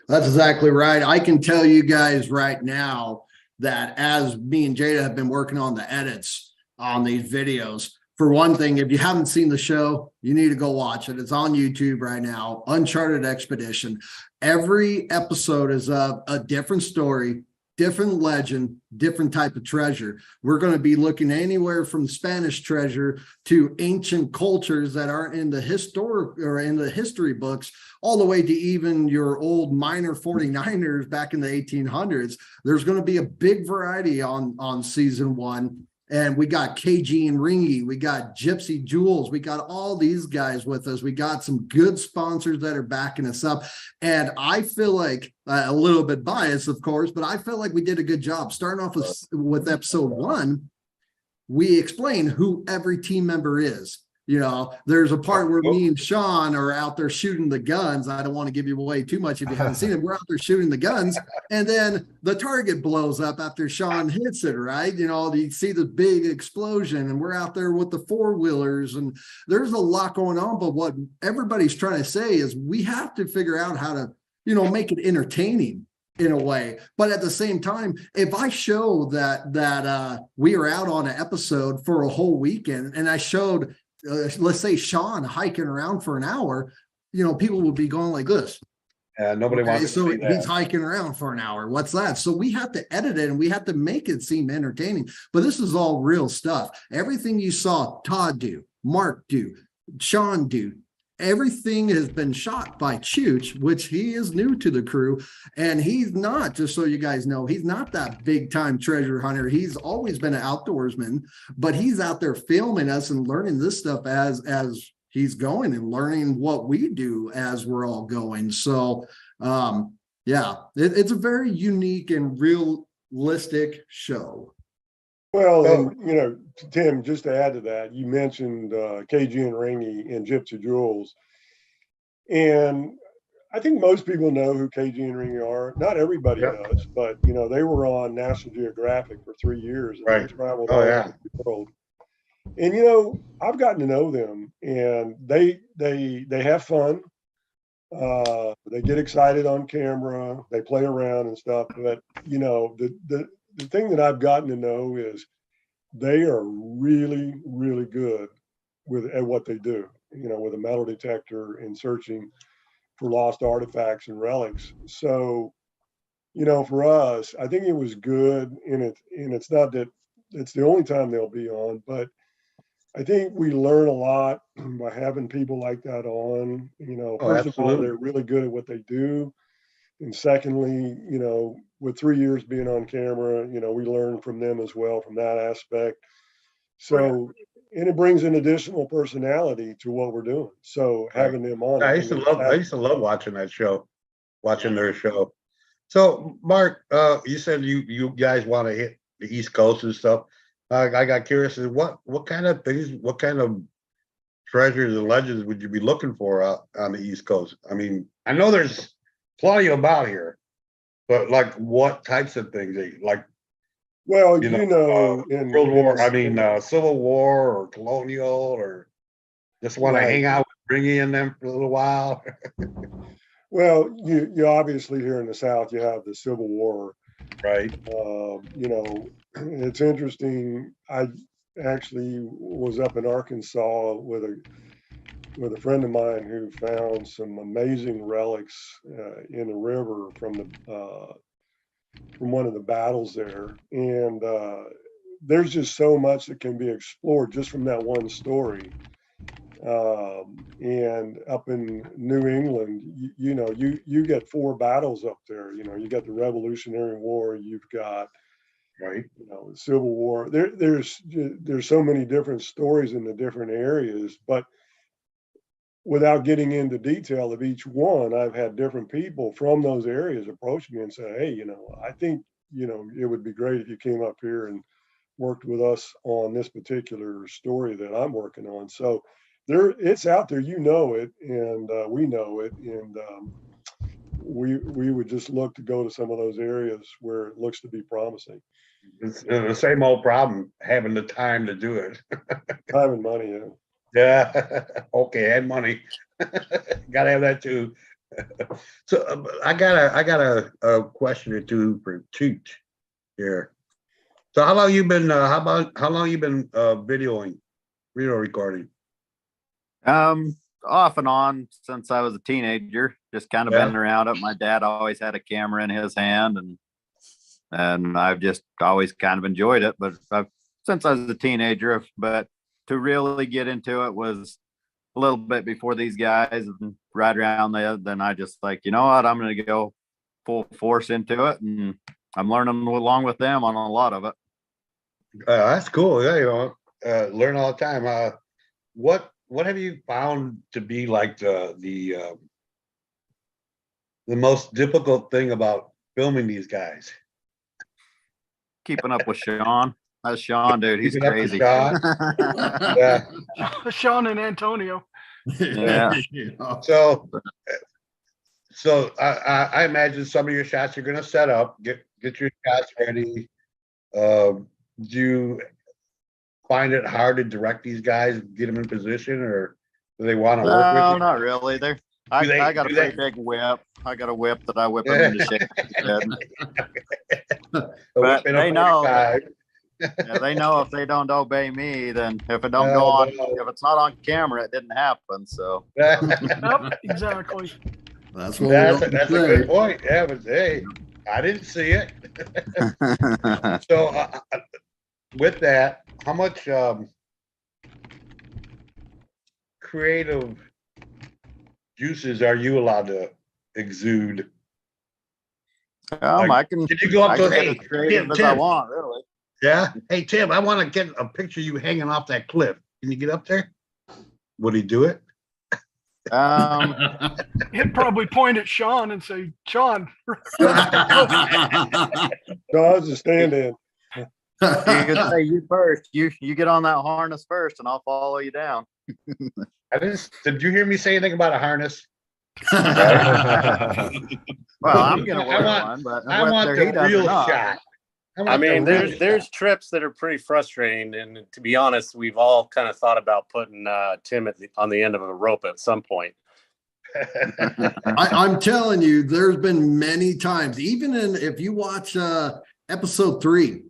that's exactly right. I can tell you guys right now that as me and Jada have been working on the edits on these videos, for one thing, if you haven't seen the show, you need to go watch it. It's on YouTube right now, Uncharted Expedition. Every episode is of a different story, different legend, different type of treasure. We're going to be looking anywhere from Spanish treasure to ancient cultures that aren't in the history books, all the way to even your old miner 49ers back in the 1800s. There's going to be a big variety on season 1. And we got KG and Ringy, we got Gypsy Jules, we got all these guys with us. We got some good sponsors that are backing us up. And I feel like, a little bit biased, of course, but I feel like we did a good job. Starting off with episode 1, we explain who every team member is. There's a part where me and Sean are out there shooting the guns. I don't want to give you away too much if you haven't seen it. We're out there shooting the guns, and then the target blows up after Sean hits it, right? You see the big explosion, and we're out there with the 4-wheelers, and there's a lot going on. But what everybody's trying to say is we have to figure out how to, make it entertaining in a way. But at the same time, if I show that we are out on an episode for a whole weekend, and I showed let's say Sean hiking around for an hour, people will be going like this. Yeah, nobody wants to see that. He's hiking around for an hour. What's that? So we have to edit it and we have to make it seem entertaining. But this is all real stuff. Everything you saw Todd do, Mark do, Sean do, everything has been shot by Chooch, which he is new to the crew. And he's not, just so you guys know, he's not that big time treasure hunter. He's always been an outdoorsman, but he's out there filming us and learning this stuff as he's going and learning what we do as we're all going. So, yeah, it's a very unique and realistic show. Well, and Tim, just to add to that, you mentioned KG and Ringy and Gypsy Jules, and I think most people know who KG and Ringy are. Not everybody does, but they were on National Geographic for 3 years, and they traveled all over the world. And I've gotten to know them, and they have fun. They get excited on camera. They play around and stuff, but the thing that I've gotten to know is they are really, really good at what they do, with a metal detector and searching for lost artifacts and relics. So, for us, I think it was good, and it's not that it's the only time they'll be on, but I think we learn a lot by having people like that on. First of all, they're really good at what they do. And secondly, with 3 years being on camera, we learn from them as well from that aspect. So, and it brings an additional personality to what we're doing. So having them on. I used to love watching that show, watching their show. So Mark, you said you guys want to hit the East Coast and stuff. I got curious as what kind of things, what kind of treasures and legends would you be looking for out on the East Coast? I mean, I know there's plenty about here, but like what types of things? Like, well, in World War, Civil War or colonial, or just want to hang out with Ringy and them for a little while. Well, you obviously here in the South, you have the Civil War. Right. It's interesting. I actually was up in Arkansas with a friend of mine who found some amazing relics in the river from one of the battles there. And there's just so much that can be explored just from that one story. And up in New England, you get 4 battles up there. You got the Revolutionary War, you've got the Civil War. There's so many different stories in the different areas, but without getting into detail of each one, I've had different people from those areas approach me and say, hey, I think it would be great if you came up here and worked with us on this particular story that I'm working on. So it's out there, it, and we know it, and we would just look to go to some of those areas where it looks to be promising. It's the same old problem, having the time to do it. Time and money, yeah. Yeah. Okay, and money. Gotta have that too. So I got a question or two for Chooch here. So how long you been video recording? Off and on since I was a teenager, just kind of been around it. My dad always had a camera in his hand, and I've just always kind of enjoyed it, but since I was a teenager, but to really get into it was a little bit before these guys, and right around there, then I just like, I'm going to go full force into it, and I'm learning along with them on a lot of it. That's cool. Yeah, learn all the time. What have you found to be like the most difficult thing about filming these guys? Keeping up with Sean. That's Sean, dude. He's crazy. Sean. Yeah. Sean and Antonio. Yeah. So I imagine some of your shots you're gonna set up, get your shots ready. Do you find it hard to direct these guys, get them in position, or do they want to work with you? No, not really. I got a pretty big whip. I got a whip that I whip them into shape. But they know. They know if they don't obey me, then if it don't go on, if it's not on camera, it didn't happen. So. Yep, exactly. That's a good point. Yeah, but hey, I didn't see it. So with that, how much creative juices are you allowed to exude? I can. Can you go up I to can get hey, as creative Tim, as I Tim? want, really. Yeah. Hey Tim, I want to get a picture of you hanging off that cliff. Can you get up there? Would he do it? He'd probably point at Sean and say, Sean. No, I was a stand-in. You could say you first. You get on that harness first, and I'll follow you down. Did you hear me say anything about a harness? Well, I'm gonna wear one, but I want whether he the does or real not. shot. I mean, there's there's trips that are pretty frustrating, and to be honest, we've all kind of thought about putting Tim on the end of a rope at some point. I'm telling you, there's been many times, even if you watch episode 3,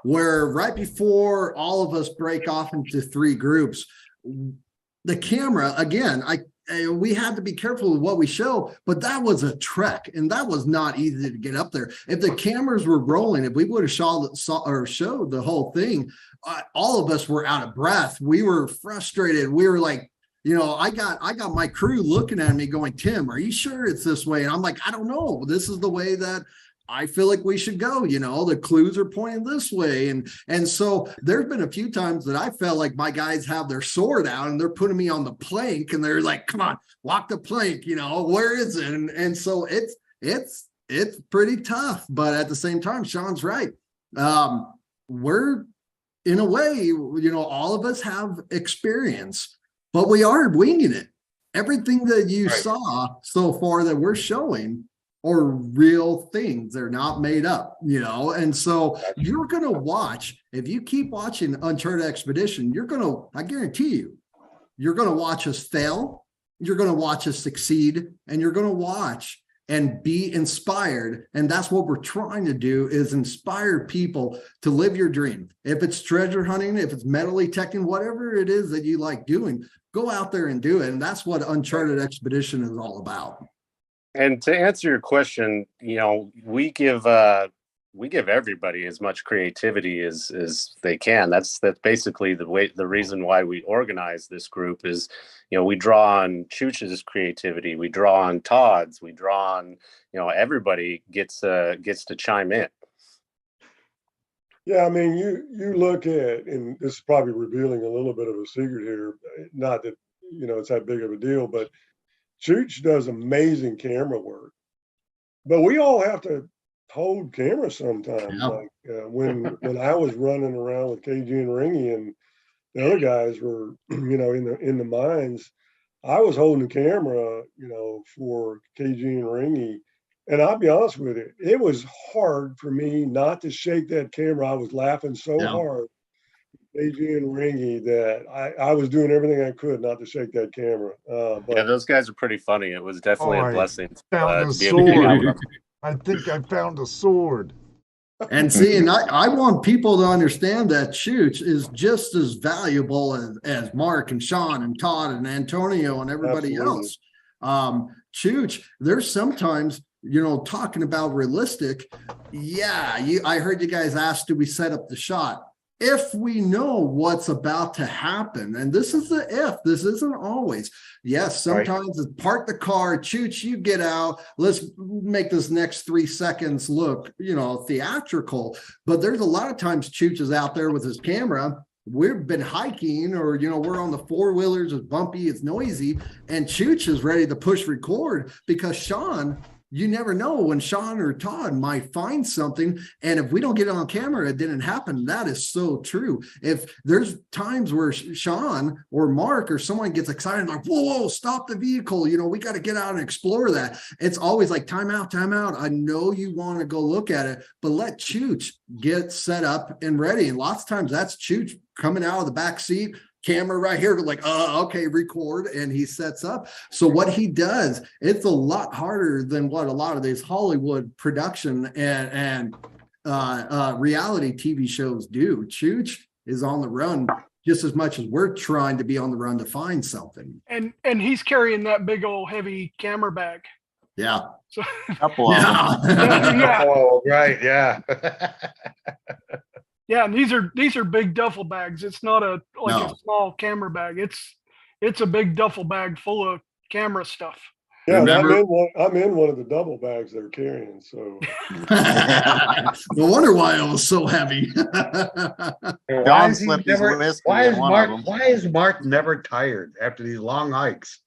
where right before all of us break off into 3 groups, the camera, again, we had to be careful with what we show, but that was a trek, and that was not easy to get up there. If the cameras were rolling, if we would have showed the whole thing, all of us were out of breath. We were frustrated. We were like, I got my crew looking at me going, Tim, are you sure it's this way? And I'm like, I don't know. This is the way that I feel like we should go. The clues are pointing this way. And so there's been a few times that I felt like my guys have their sword out and they're putting me on the plank and they're like, come on, walk the plank, where is it? And so it's pretty tough, but at the same time, Sean's right. We're in a way, all of us have experience, but we are winging it. Everything that you saw so far that we're showing are real things. They're not made up, and so you're going to watch, if you keep watching Uncharted Expedition, I guarantee you're going to watch us fail. You're going to watch us succeed, and you're going to watch and be inspired. And that's what we're trying to do, is inspire people to live your dream. If it's treasure hunting, if it's metal detecting, whatever it is that you like doing, go out there and do it. And that's what Uncharted Expedition is all about. And to answer your question, we give everybody as much creativity as they can. That's basically the reason why we organize this group is, we draw on Chooch's creativity, we draw on Todd's, we draw on, everybody gets to chime in. Yeah, I mean, you look at, and this is probably revealing a little bit of a secret here, not that it's that big of a deal, but Chooch does amazing camera work, but we all have to hold camera sometimes. Yeah. Like when I was running around with KG and Ringy, and the other guys were, in the mines, I was holding the camera, for KG and Ringy, and I'll be honest with you, it was hard for me not to shake that camera. I was laughing so hard. KG and Ringy, that I was doing everything I could not to shake that camera. But those guys are pretty funny. It was definitely a blessing. Found a sword. I think I found a sword. And see, and I want people to understand that Chooch is just as valuable as Mark and Sean and Todd and Antonio and everybody else. Chooch, there's sometimes, talking about realistic. Yeah, I heard you guys ask, do we set up the shot? If we know what's about to happen, and this is the if, this isn't always. Yes, sometimes it's park the car, Chooch, you get out, let's make this next 3 seconds look, theatrical. But there's a lot of times Chooch is out there with his camera. We've been hiking, or, we're on the 4-wheelers, it's bumpy, it's noisy, and Chooch is ready to push record because Sean, you never know when Sean or Todd might find something. And if we don't get it on camera, it didn't happen. That is so true. If there's times where Sean or Mark or someone gets excited, like, whoa, stop the vehicle. We got to get out and explore that. It's always like, time out. I know you want to go look at it, but let Chooch get set up and ready. And lots of times that's Chooch coming out of the back seat, camera right here, like, okay, record, and he sets up. So what he does, it's a lot harder than what a lot of these Hollywood production and reality TV shows do. Chooch is on the run just as much as we're trying to be on the run to find something. And he's carrying that big old heavy camera bag. Yeah. So, couple of them. yeah. Oh, right, yeah. Yeah, and these are big duffel bags. It's not a small camera bag. It's a big duffel bag full of camera stuff. Yeah, and Remember- I'm in one of the double bags they're carrying. So No wonder why it was so heavy. Why is he slipped his never? whiskey Why in is one of Mark? them. Why is Mark never tired after these long hikes?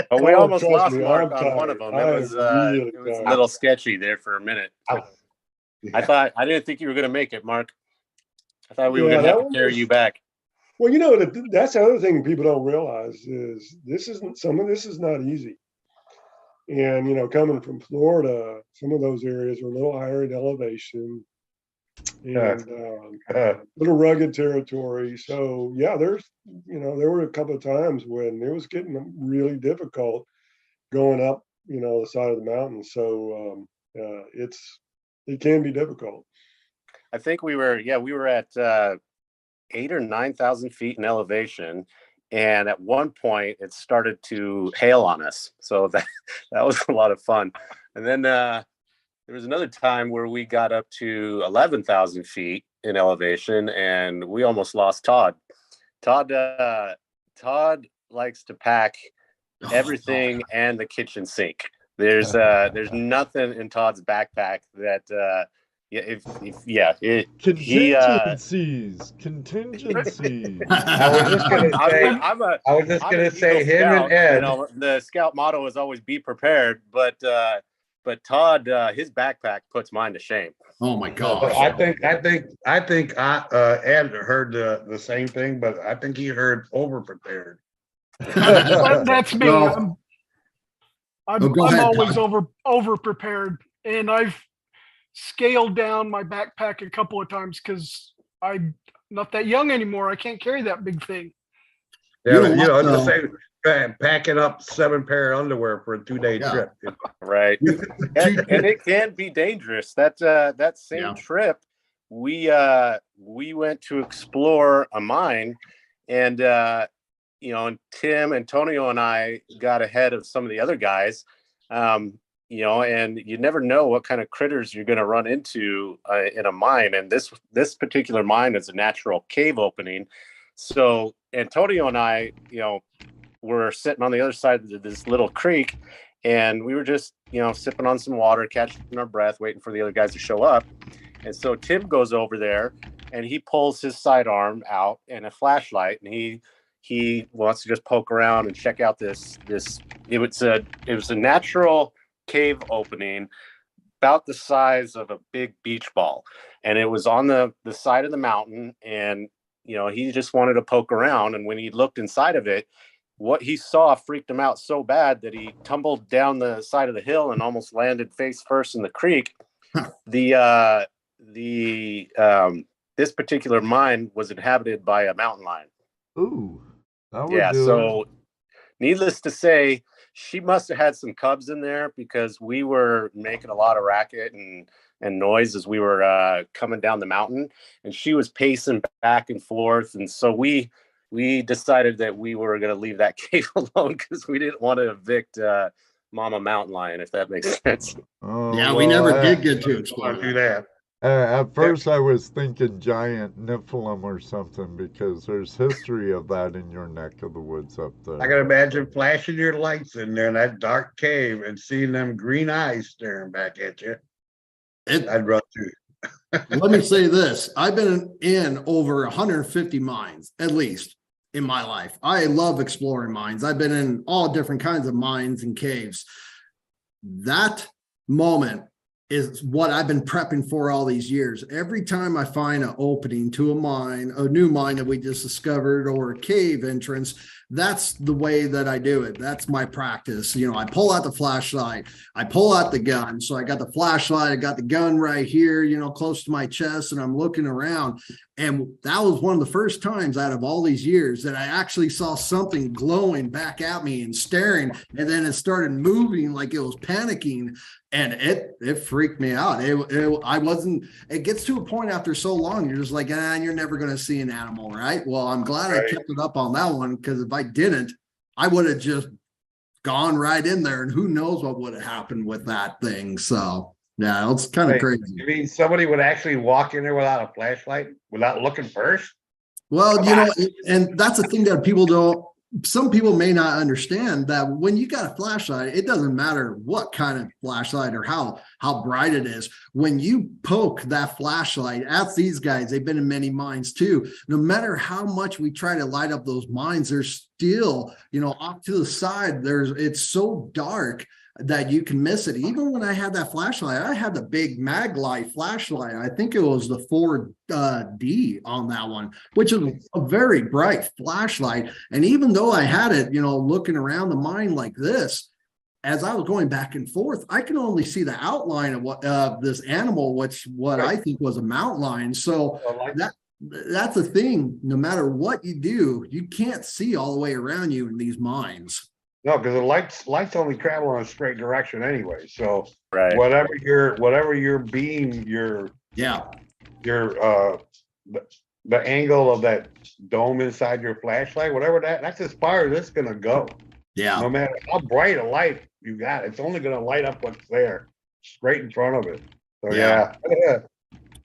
But we Oh, almost trust lost me, Mark I'm on one of tired. them. I It was am really it was a tired. little sketchy there for a minute. I didn't think you were going to make it, Mark. I thought we were Yeah, going to have that to one carry was- you back. Well, that's the other thing people don't realize is some of this is not easy. And coming from Florida, some of those areas are a little higher in elevation and little rugged territory. So yeah, there were a couple of times when it was getting really difficult going up, the side of the mountain. So it can be difficult. I think we were at 8,000 or 9,000 feet in elevation, and at one point it started to hail on us. So that was a lot of fun. And then there was another time where we got up to 11,000 feet in elevation, and we almost lost Todd. Todd likes to pack everything and the kitchen sink. There's nothing in Todd's backpack that Contingencies. I was just gonna say. I was just gonna say him and Ed. The scout motto is always be prepared, but Todd, his backpack puts mine to shame. Oh my But gosh. I think Ed heard the same thing, but I think he heard over prepared. That's me. No. I'm go ahead, always Todd. over prepared, and I've scaled down my backpack a couple of times because I'm not that young anymore. I can't carry that big thing. Yeah, You know what, it's the same packing up 7 pair of underwear for a 2-day Yeah. trip. Right. and it can be dangerous. That same Yeah. trip, we went to explore a mine, and and Tim, Antonio, and I got ahead of some of the other guys. And you never know what kind of critters you're going to run into in a mine. And this particular mine is a natural cave opening. So Antonio and I, were sitting on the other side of this little creek, and we were just, sipping on some water, catching our breath, waiting for the other guys to show up. And so Tim goes over there, and he pulls his sidearm out and a flashlight, and he wants to just poke around and check out this. It was a natural cave opening about the size of a big beach ball, and it was on the side of the mountain, and he just wanted to poke around. And when he looked inside of it, what he saw freaked him out so bad that he tumbled down the side of the hill and almost landed face first in the creek. This particular mine was inhabited by a mountain lion. Ooh, that would Yeah, do so it. needless to say, she must have had some cubs in there, because we were making a lot of racket and noise as we were coming down the mountain, and she was pacing back and forth. And so we decided that we were going to leave that cave alone, because we didn't want to evict Mama Mountain Lion, if that makes sense. Oh, Yeah, we well, never did get to Want explore to do that. that? At first, I was thinking giant Nephilim or something, because there's history of that in your neck of the woods up there. I can imagine flashing your lights in there in that dark cave and seeing them green eyes staring back at you. I'd run through. Let me say this. I've been in over 150 mines, at least, in my life. I love exploring mines. I've been in all different kinds of mines and caves. That moment is what I've been prepping for all these years. Every time I find an opening to a mine, a new mine that we just discovered, or a cave entrance, that's the way that I do it. That's my practice. I pull out the flashlight, I pull out the gun. So I got the flashlight, I got the gun right here, close to my chest, and I'm looking around. And that was one of the first times out of all these years that I actually saw something glowing back at me and staring. And then it started moving like it was panicking. And it freaked me out. It gets to a point after so long, you're just like, you're never going to see an animal, right? Well, I'm glad I kept it up on that one, because if I didn't, I would have just gone right in there, and who knows what would have happened with that thing. So yeah, it's kind of crazy. You mean somebody would actually walk in there without a flashlight, without looking first? Well, and that's the thing that people don't some people may not understand that when you got a flashlight, it doesn't matter what kind of flashlight or how bright it is. When you poke that flashlight at these guys, they've been in many mines too. No matter how much we try to light up those mines, there's still, off to the side, it's so dark that you can miss it. Even when I had that flashlight, I had the big Maglite flashlight. I think it was the 4D on that one, which is a very bright flashlight. And even though I had it, looking around the mine like this, as I was going back and forth, I can only see the outline of what this animal, what I think was a mountain lion. So that's the thing. No matter what you do, you can't see all the way around you in these mines. No, because the lights only travel in a straight direction anyway. So Right. whatever your beam, the angle of that dome inside your flashlight, whatever that's as far as it's gonna go. Yeah. No matter how bright a light you got, it's only gonna light up what's there, straight in front of it. So yeah.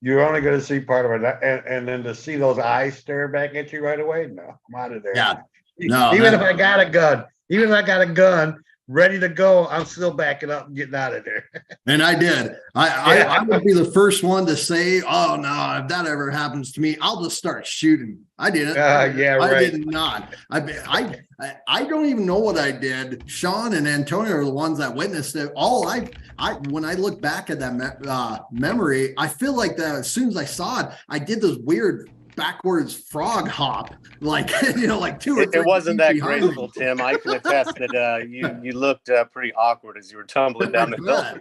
You're only gonna see part of it, and then to see those eyes stare back at you right away. No, I'm out of there. Yeah. No, Even if I got a gun ready to go, I'm still backing up and getting out of there. And I did. I would be the first one to say, "Oh no, if that ever happens to me, I'll just start shooting." I didn't. Yeah, right. I did not. I don't even know what I did. Sean and Antonio are the ones that witnessed it. When I look back at that memory, I feel like that as soon as I saw it, I did this weird backwards frog hop, like like two or three. It wasn't that graceful, Tim. I can attest that you looked pretty awkward as you were tumbling down the hill.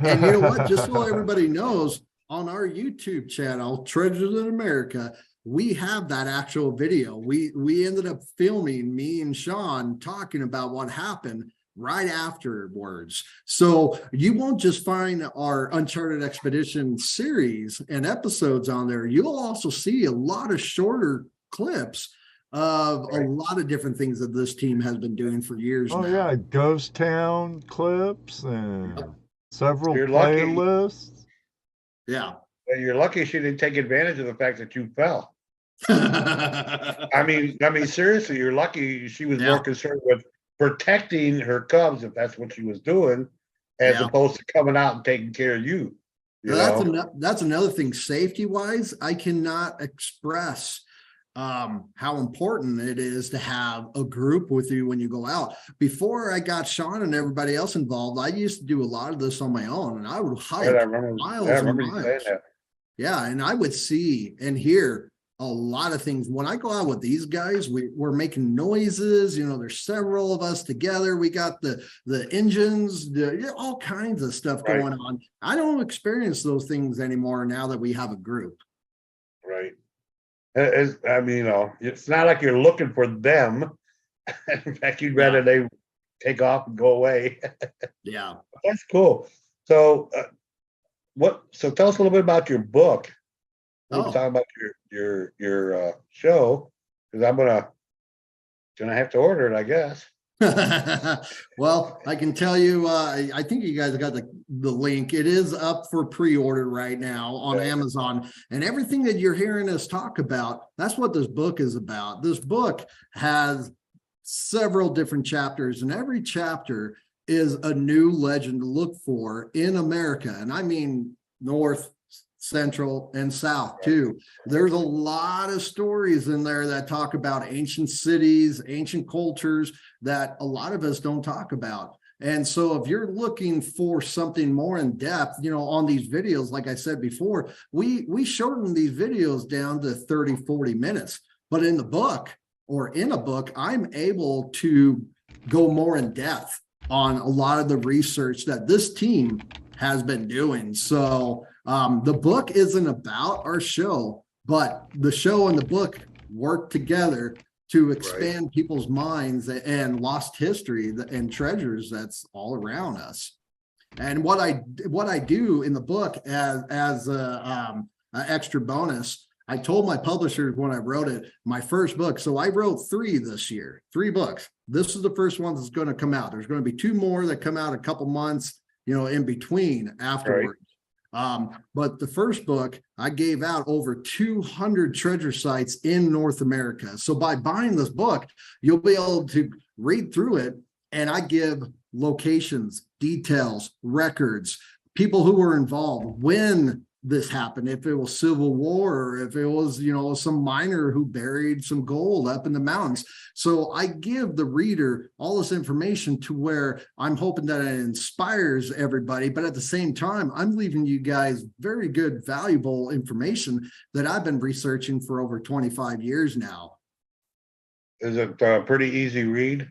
And you know what? Just so everybody knows, on our YouTube channel, Treasures in America, we have that actual video. We ended up filming me and Sean talking about what happened right afterwards. So you won't just find our Uncharted Expedition series and episodes on there. You'll also see a lot of shorter clips of a lot of different things that this team has been doing for years now. Yeah, Ghost Town clips and several You're lucky. playlists. Yeah. You're lucky she didn't take advantage of the fact that you fell. I mean, seriously, you're lucky she was more concerned with protecting her cubs, if that's what she was doing, as opposed to coming out and taking care of you. That's another thing. Safety wise, I cannot express how important it is to have a group with you when you go out. Before I got Sean and everybody else involved, I used to do a lot of this on my own, and I would hike miles and miles. Yeah, and I would see and hear a lot of things. When I go out with these guys, we're making noises, there's several of us together. We got the engines, all kinds of stuff going on. I don't experience those things anymore now that we have a group. Right. It's not like you're looking for them. In fact, you'd rather they take off and go away. Yeah. That's cool. So so tell us a little bit about your book. We're talking about your show, because I'm gonna have to order it, I guess. Well, I can tell you, I think you guys got the link. It is up for pre-order right now on Amazon, and everything that you're hearing us talk about, that's what this book is about. This book has several different chapters, and every chapter is a new legend to look for in America. And I mean, North, Central, and South too. There's a lot of stories in there that talk about ancient cities, ancient cultures that a lot of us don't talk about. And so if you're looking for something more in depth, on these videos, like I said before, we shorten these videos down to 30, 40 minutes. But in a book, I'm able to go more in depth on a lot of the research that this team has been doing. So the book isn't about our show, but the show and the book work together to expand people's minds and lost history and treasures that's all around us. And what I do in the book as a extra bonus, I told my publishers when I wrote it, my first book. So I wrote 3 this year, 3 books. This is the first one that's going to come out. There's going to be 2 more that come out a couple months, in between afterwards. But the first book, I gave out over 200 treasure sites in North America. So by buying this book, you'll be able to read through it, and I give locations, details, records, people who were involved, when this happened, if it was Civil War, or if it was, some miner who buried some gold up in the mountains. So I give the reader all this information to where I'm hoping that it inspires everybody, but at the same time, I'm leaving you guys very good, valuable information that I've been researching for over 25 years now. Is it a pretty easy read?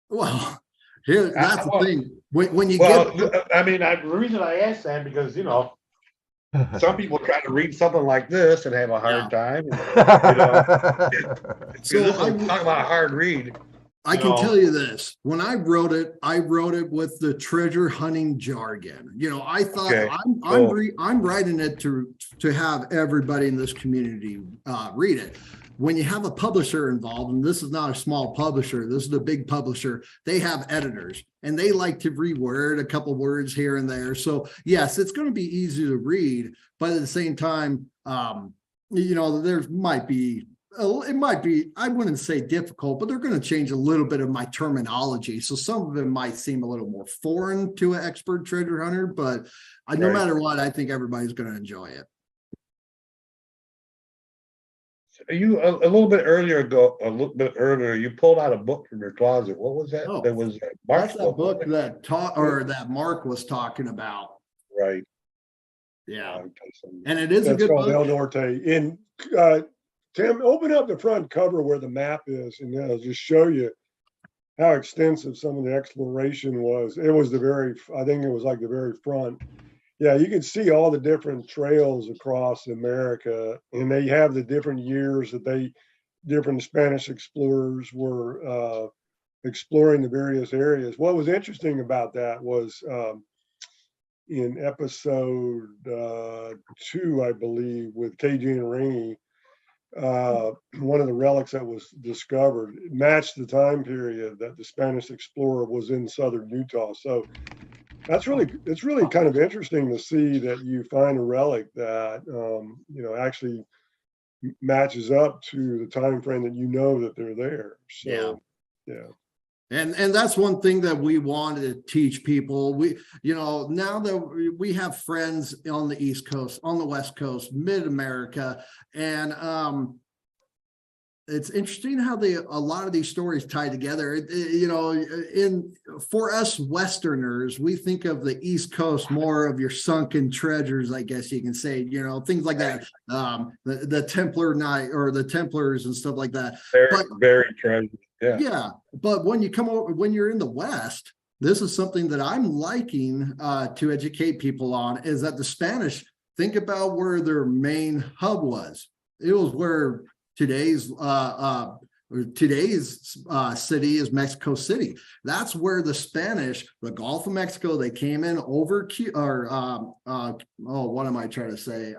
Well, that's the thing. When you the reason I asked that, because some people try to read something like this and have a hard time. So this is talk about a hard read. I can tell you this: when I wrote it with the treasure hunting jargon. I thought, okay, I'm writing it to have everybody in this community read it. When you have a publisher involved, and this is not a small publisher, this is a big publisher, they have editors and they like to reword a couple words here and there. So yes, it's going to be easy to read, but at the same time, there might be, I wouldn't say difficult, but they're going to change a little bit of my terminology. So some of it might seem a little more foreign to an expert treasure hunter, but no matter what, I think everybody's going to enjoy it. You a little bit earlier, you pulled out a book from your closet. What was that? That was Mark's book that Mark was talking about. Right. Yeah. And it is a good book. El Norte. In Tim, open up the front cover where the map is, and I'll just show you how extensive some of the exploration was. It was I think it was like the very front. Yeah, you can see all the different trails across America, and they have the different years that different Spanish explorers were exploring the various areas. What was interesting about that was in episode 2, I believe, with KG and Rainey, one of the relics that was discovered matched the time period that the Spanish explorer was in southern Utah. So it's really kind of interesting to see that you find a relic that actually matches up to the time frame that they're there. So yeah. And that's one thing that we wanted to teach people. We, now that we have friends on the East Coast, on the West Coast, mid-America, and it's interesting how a lot of these stories tie together. For us Westerners, we think of the East Coast more of your sunken treasures, I guess you can say, things like that. The Templar night or the Templars and stuff like that. Very treasure. Yeah. Yeah. But when you come over, when you're in the West, this is something that I'm liking to educate people on, is that the Spanish, think about where their main hub was. It was where today's city is Mexico City. That's where the Spanish, the Gulf of Mexico, they came in over what am I trying to say?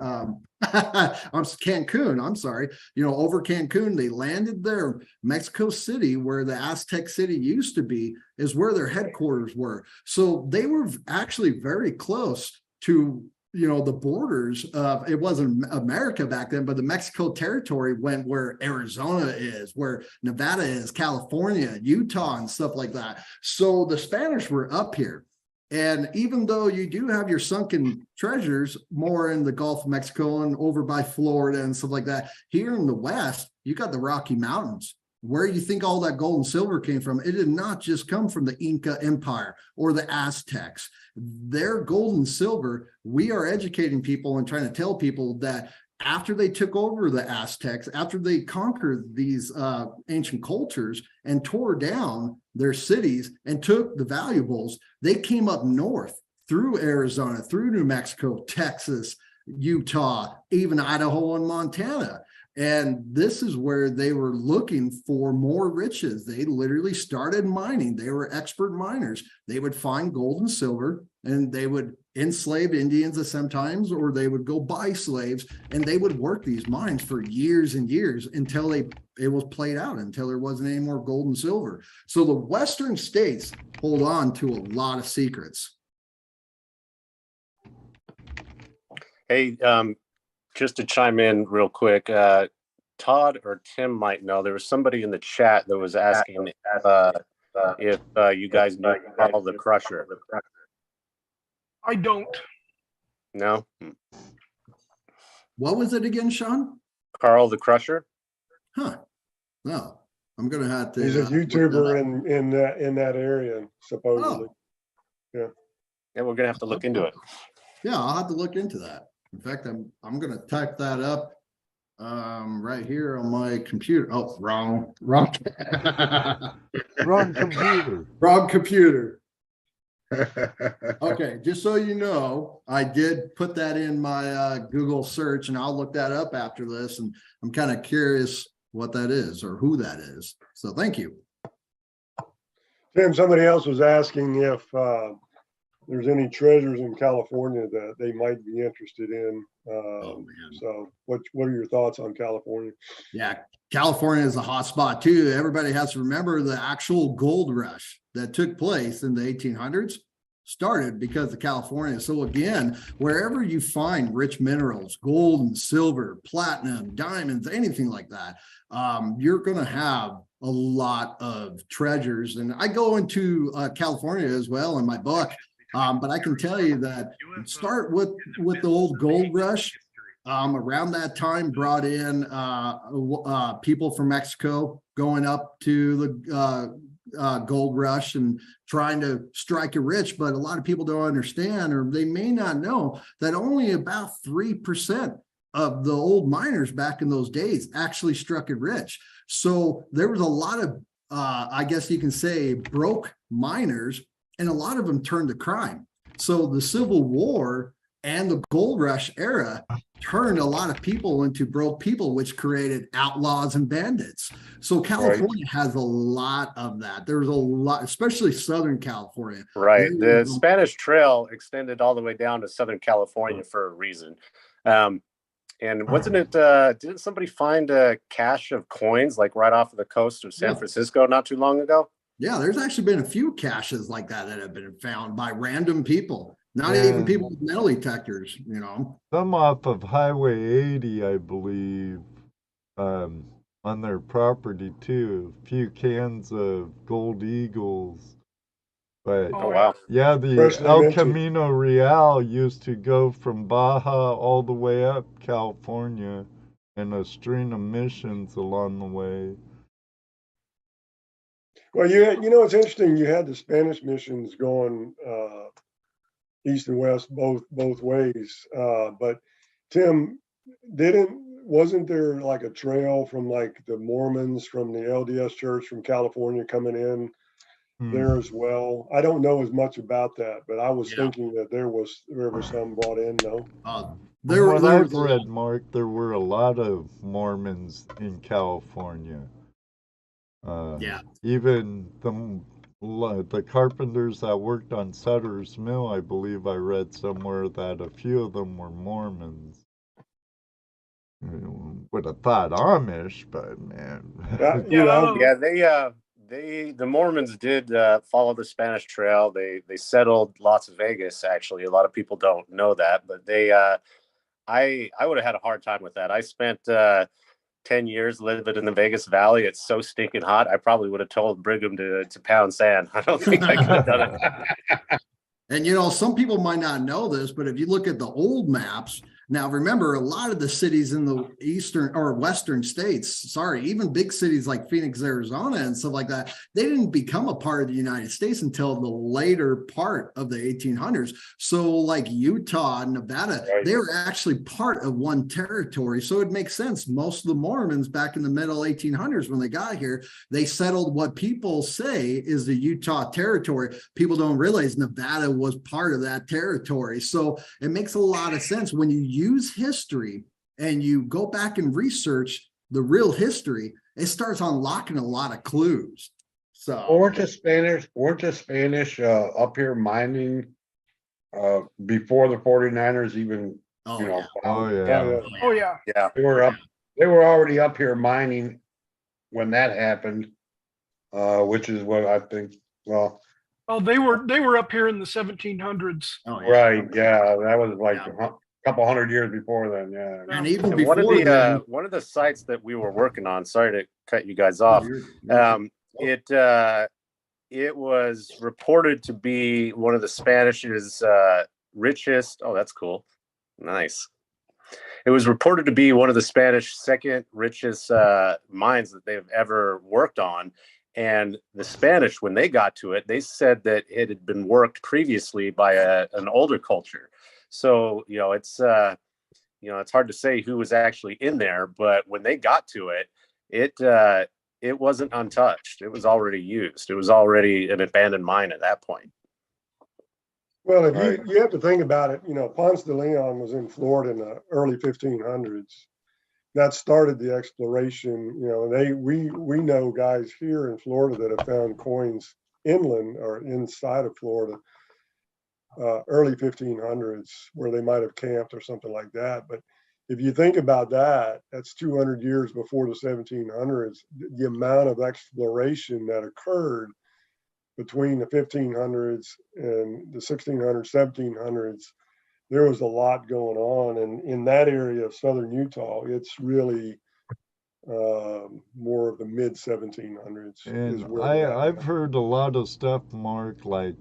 Cancun, I'm sorry. Over Cancun, they landed there. Mexico City, where the Aztec city used to be, is where their headquarters were. So they were actually very close to the borders of, it wasn't America back then, but the Mexico territory went where Arizona is, where Nevada is, California, Utah, and stuff like that. So the Spanish were up here. And even though you do have your sunken treasures more in the Gulf of Mexico and over by Florida and stuff like that, here in the West, you got the Rocky Mountains. Where you think all that gold and silver came from, it did not just come from the Inca Empire or the Aztecs. Their gold and silver, we are educating people and trying to tell people that after they took over the Aztecs, after they conquered these ancient cultures and tore down their cities and took the valuables, they came up north through Arizona, through New Mexico, Texas, Utah, even Idaho and Montana. And this is where they were looking for more riches. They literally started mining. They were expert miners. They would find gold and silver, and they would enslave Indians sometimes, or they would go buy slaves, and they would work these mines for years and years until it was played out, until there wasn't any more gold and silver. So the Western states hold on to a lot of secrets. Hey, just to chime in real quick, Todd or Tim might know. There was somebody in the chat that was asking if you guys knew Carl the Crusher. I don't. No, What was it again, Sean? Carl the Crusher. Huh. No, I'm gonna have to. He's a look that YouTuber up. in that area, supposedly. Oh, Yeah, we're gonna have to look into it. yeah, I'll have to look into that. In fact, I'm gonna type that up right here on my computer. Oh, wrong Wrong computer. wrong computer. Okay, just so you know, I did put that in my Google search, and I'll look that up after this. And I'm kind of curious what that is or who that is. So thank you. Tim, somebody else was asking if there's any treasures in California that they might be interested in. Oh, man. So what are your thoughts on California? Yeah, California is a hot spot too. Everybody has to remember the actual gold rush that took place in the 1800s started because of California. So again, wherever you find rich minerals, gold and silver, platinum, diamonds, anything like that, you're going to have a lot of treasures. And I go into California as well in my book, but I can tell you that start with the old gold rush. Around that time brought in people from Mexico going up to the gold rush and trying to strike it rich. But a lot of people don't understand, or they may not know, that only about 3% of the old miners back in those days actually struck it rich. So there was a lot of, I guess you can say, broke miners, and a lot of them turned to crime. So the Civil War and the gold rush era turned a lot of people into broke people, which created outlaws and bandits. So California has a lot of that. There's a lot, especially Southern California. Right. The Spanish Trail extended all the way down to Southern California for a reason. And wasn't it, didn't somebody find a cache of coins like right off of the coast of San Francisco not too long ago? Yeah, there's actually been a few caches like that have been found by random people. Not even people with metal detectors, you know. Some off of Highway 80, I believe, on their property too. A few cans of Gold Eagles. But Oh, wow. yeah, the Freshly El minted. Camino Real used to go from Baja all the way up California, and a string of missions along the way. Well, you know, it's interesting. You had the Spanish missions going east and west both ways. But Tim, wasn't there like a trail from like the Mormons from the LDS Church from California coming in there as well? I don't know as much about that, but I was thinking that there was some brought in though. From what I've read, Mark, there were a lot of Mormons in California. Even the carpenters that worked on Sutter's Mill, I believe I read somewhere that a few of them were Mormons. Would have thought Amish, but man. The Mormons did follow the Spanish Trail. They settled Las Vegas, actually. A lot of people don't know that, but I would have had a hard time with that. I spent 10 years living in the Vegas Valley. It's so stinking hot. I probably would have told Brigham to pound sand. I don't think I could have done it. And, you know, some people might not know this, but if you look at the old maps, now remember, a lot of the cities in the eastern or western states, even big cities like Phoenix, Arizona and stuff like that, they didn't become a part of the United States until the later part of the 1800s. So like Utah and Nevada, they were actually part of one territory. So it makes sense. Most of the Mormons back in the middle 1800s, when they got here, they settled what people say is the Utah territory. People don't realize Nevada was part of that territory. So it makes a lot of sense when you use history and you go back and research the real history, it starts unlocking a lot of clues. So weren't the Spanish up here mining before the 49ers even they were already up here mining when that happened, which is what I think. Well, they were up here in the 1700s. Right, yeah, that was like couple hundred years before then. Yeah. And even And before then, one of the sites that we were working on, sorry to cut you guys off, it was reported to be one of the Spanish's richest. Oh, that's cool. Nice. It was reported to be one of the Spanish second richest mines that they've ever worked on. And the Spanish, when they got to it, they said that it had been worked previously by an older culture. So, it's hard to say who was actually in there, but when they got to it, it wasn't untouched. It was already used. It was already an abandoned mine at that point. Well, if you have to think about it, Ponce de Leon was in Florida in the early 1500s. That started the exploration. We know guys here in Florida that have found coins inland or inside of Florida, early 1500s, where they might have camped or something like that. But if you think about that, that's 200 years before the 1700s. The amount of exploration that occurred between the 1500s and the 1600s, 1700s, there was a lot going on. And in that area of southern Utah, it's really more of the mid 1700s. And I've heard a lot of stuff, Mark, like,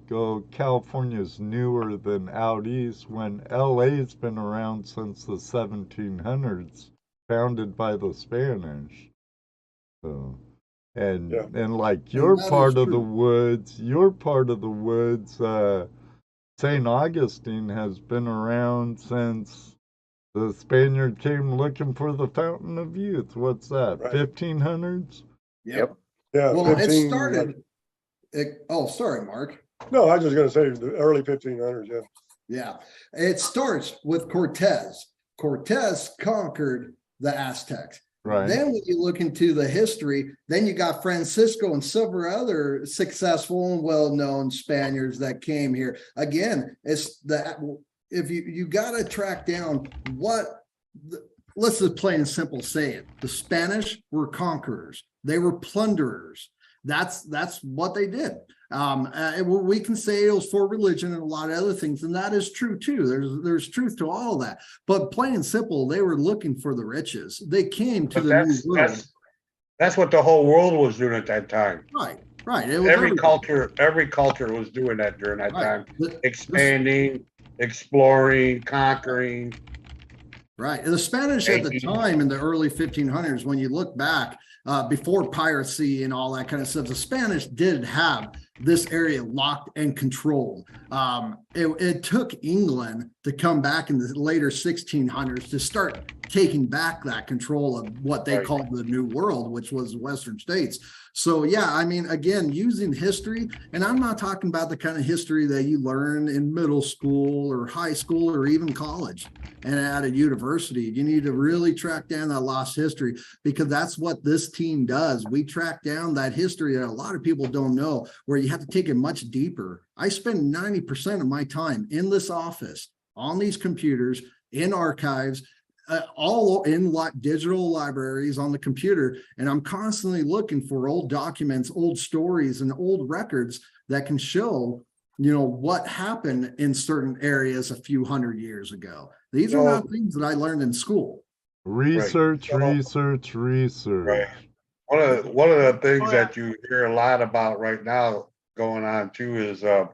California's newer than out east, when LA's been around since the 1700s, founded by the Spanish. So, and like your part of the woods, St. Augustine has been around since the Spaniard came looking for the Fountain of Youth. What's that, 1500s? Yep. Yeah. Well, it started. Sorry, Mark. No, I was just going to say the early 1500s. Yeah. Yeah. It starts with Cortez. Cortez conquered the Aztecs. Right. Then when you look into the history, then you got Francisco and several other successful and well-known Spaniards that came here. Again, it's that if you got to track down let's just plain and simple say it. The Spanish were conquerors. They were plunderers. That's what they did. We can say it was for religion and a lot of other things, and that is true too. There's truth to all of that. But plain and simple, they were looking for the riches. They came to the New World. That's what the whole world was doing at that time. Right. Every culture was doing that during that time. Expanding, exploring, conquering. Right. And the Spanish at the time in the early 1500s, when you look back, before piracy and all that kind of stuff, the Spanish did have this area locked and controlled. It took England to come back in the later 1600s to start taking back that control of what they called the New World, which was the Western states. So, yeah, I mean, again, using history, and I'm not talking about the kind of history that you learn in middle school or high school or even college and at a university. You need to really track down that lost history, because that's what this team does. We track down that history that a lot of people don't know, where you have to take it much deeper. I spend 90% of my time in this office, on these computers, in archives, all in digital libraries on the computer, and I'm constantly looking for old documents, old stories, and old records that can show, what happened in certain areas a few hundred years ago. These are not things that I learned in school. Research. Right. One of the things that you hear a lot about right now going on too is the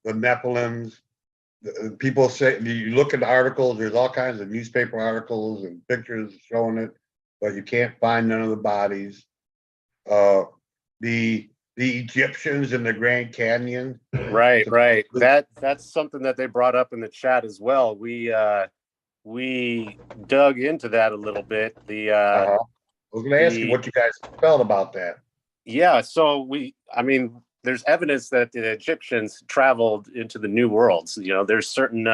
Nephilims. People say, you look at the articles, there's all kinds of newspaper articles and pictures showing it, but you can't find none of the bodies. The Egyptians in the Grand Canyon. Right. That's something that they brought up in the chat as well. We dug into that a little bit. I was going to ask you what you guys felt about that. Yeah, so there's evidence that the Egyptians traveled into the New Worlds. There's certain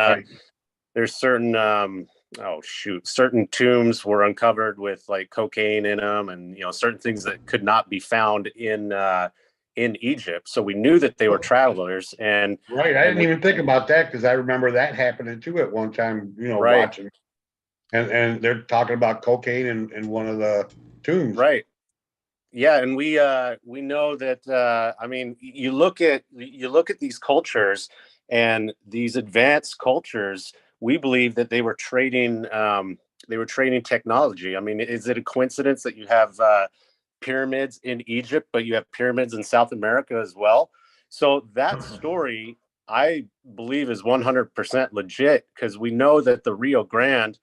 certain tombs were uncovered with like cocaine in them, and certain things that could not be found in Egypt. So we knew that they were travelers. And I didn't even think about that, because I remember that happening too at one time. Watching, and they're talking about cocaine in one of the tombs. Right. Yeah, and we know that. You look at these cultures, And these advanced cultures, we believe that they were trading technology. I mean, is it a coincidence that you have pyramids in Egypt, but you have pyramids in South America as well? So that story, I believe, is 100% legit, because we know that the Rio Grande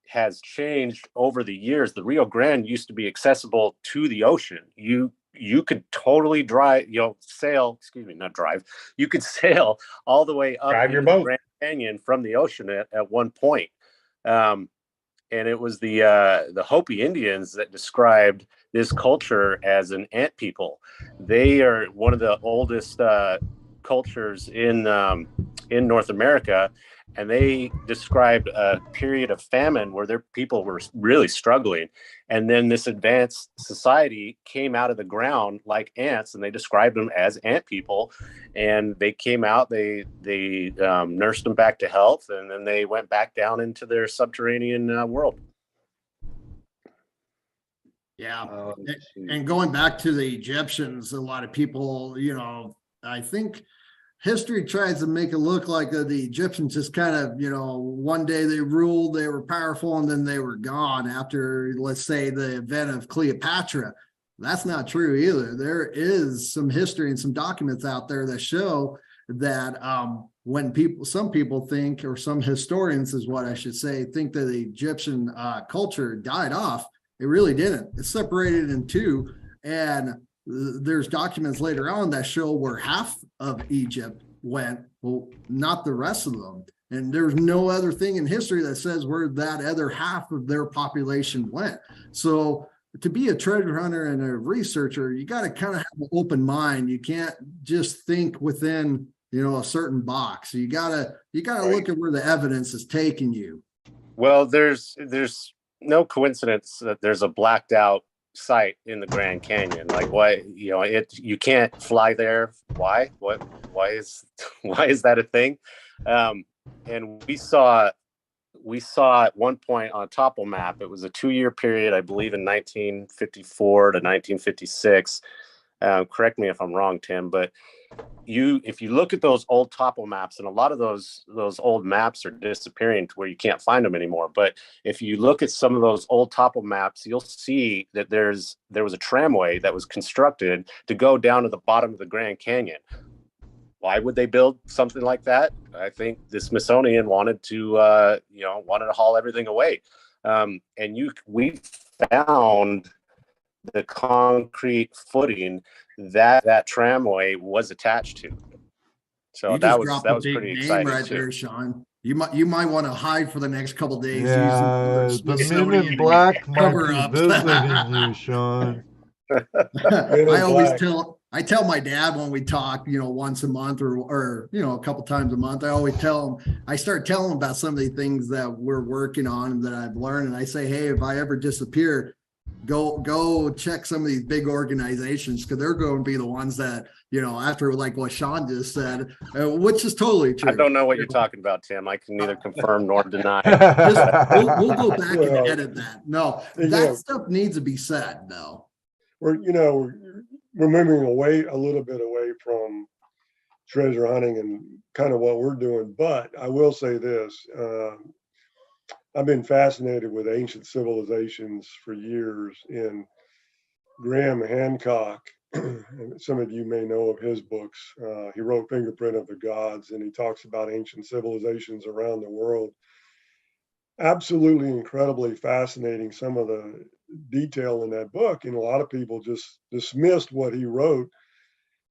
has changed over the years. The Rio Grande used to be accessible to the ocean. You could totally you could sail all the way up Drive your into the boat. Grand Canyon from the ocean at one point. And it was the Hopi Indians that described this culture as an ant people. They are one of the oldest cultures in North America, and they described a period of famine where their people were really struggling. And then this advanced society came out of the ground like ants, and they described them as ant people. And they came out, they nursed them back to health, and then they went back down into their subterranean world. Yeah. And going back to the Egyptians, a lot of people, I think history tries to make it look like the Egyptians just kind of, one day they ruled, they were powerful, and then they were gone after, let's say, the event of Cleopatra. That's not true either. There is some history and some documents out there that show that some people think, or some historians is what I should say, think that the Egyptian culture died off. It really didn't. It's separated in two, and there's documents later on that show where half of Egypt went, well, not the rest of them. And there's no other thing in history that says where that other half of their population went. So to be a treasure hunter and a researcher, you got to kind of have an open mind. You can't just think within, a certain box. You gotta look at where the evidence is taking you. Well, there's no coincidence that there's a blacked out site in the Grand Canyon. Like, why, you can't fly there. Why is that a thing? And we saw at one point on a topo map, it was a 2-year period, I believe, in 1954 to 1956. Correct me if I'm wrong, Tim, but if you look at those old topo maps, and a lot of those old maps are disappearing to where you can't find them anymore. But if you look at some of those old topo maps, you'll see that there was a tramway that was constructed to go down to the bottom of the Grand Canyon. Why would they build something like that? I think the Smithsonian wanted to haul everything away. We found the concrete footing that tramway was attached to. So that was pretty exciting right too. there, Sean. You might want to hide for the next couple of days. Yeah, the Men in Black might be visiting you, Sean. I tell my dad when we talk, once a month or a couple times a month, I start telling him about some of the things that we're working on and that I've learned. And I say, hey, if I ever disappear, go check some of these big organizations, because they're going to be the ones that, after like what Sean just said, which is totally true. I don't know what you're talking about, Tim. I can neither confirm nor deny. We'll go back and edit that. No, that stuff needs to be said, though. We're moving a little bit away from treasure hunting and kind of what we're doing. But I will say this, I've been fascinated with ancient civilizations for years, and Graham Hancock, some of you may know of his books. He wrote Fingerprint of the Gods, and he talks about ancient civilizations around the world. Absolutely incredibly fascinating, some of the detail in that book, and a lot of people just dismissed what he wrote.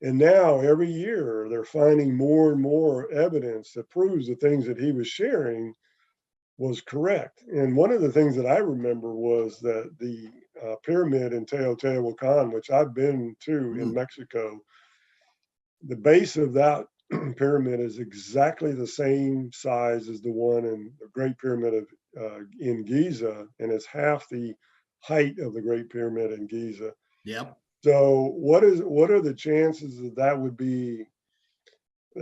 And now every year they're finding more and more evidence that proves the things that he was sharing was correct. And one of the things that I remember was that the pyramid in Teotihuacan, which I've been to in Mexico, the base of that pyramid is exactly the same size as the one in the Great Pyramid in Giza, and it's half the height of the Great Pyramid in Giza. Yep. So what are the chances that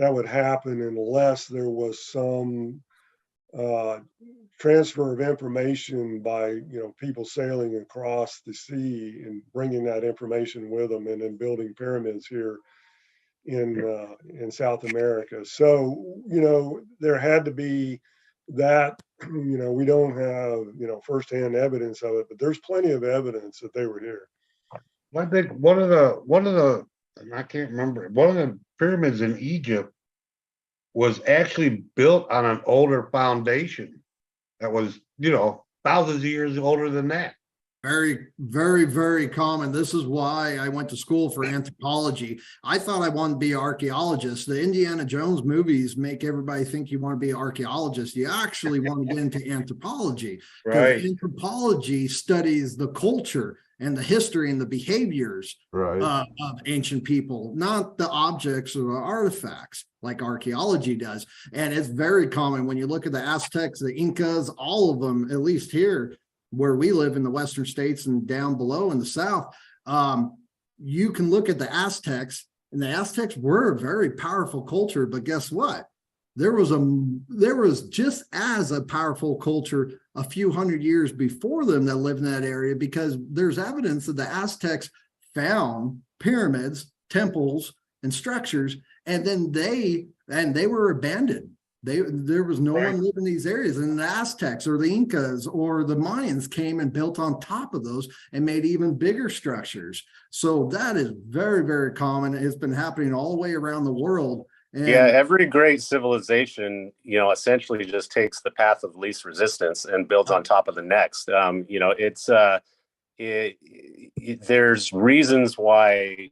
would happen unless there was some transfer of information by people sailing across the sea and bringing that information with them and then building pyramids here in South America. So, you know, there had to be that, you know, we don't have, you know, firsthand evidence of it, but there's plenty of evidence that they were here. I think one of the, and I can't remember, one of the pyramids in Egypt was actually built on an older foundation that was, you know, thousands of years older than that. Very, very, very common. This is why I went to school for anthropology. I thought I wanted to be an archaeologist. The Indiana Jones movies make everybody think you want to be an archaeologist. You actually want to get into anthropology. Right. Anthropology studies the culture and the history and the behaviors of ancient people, not the objects or the artifacts like archaeology does. And it's very common when you look at the Aztecs, the Incas, all of them, at least here where we live in the Western states and down below in the South, you can look at the Aztecs, and the Aztecs were a very powerful culture, but guess what? There was just as a powerful culture a few hundred years before them that lived in that area, because there's evidence that the Aztecs found pyramids, temples, and structures, and then they were abandoned. There was no one living in these areas, and the Aztecs or the Incas or the Mayans came and built on top of those and made even bigger structures. So that is very, very common. It's been happening all the way around the world. And yeah, every great civilization, you know, essentially just takes the path of least resistance and builds on top of the next. You know, there's reasons why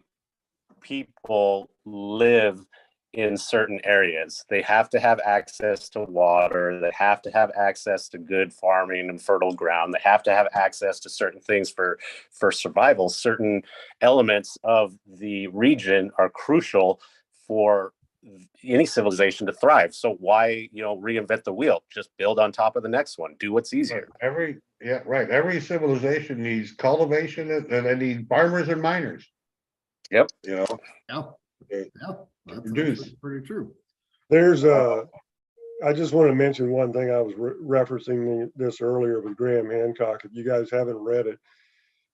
people live in certain areas. They have to have access to water. They have to have access to good farming and fertile ground. They have to have access to certain things for survival. Certain elements of the region are crucial for any civilization to thrive. So why, you know, reinvent the wheel? Just build on top of the next one. Do what's easier. Every civilization needs cultivation, and they need farmers and miners. Yep. You know. That's pretty true. There's I just want to mention one thing. I was referencing this earlier with Graham Hancock. If you guys haven't read it,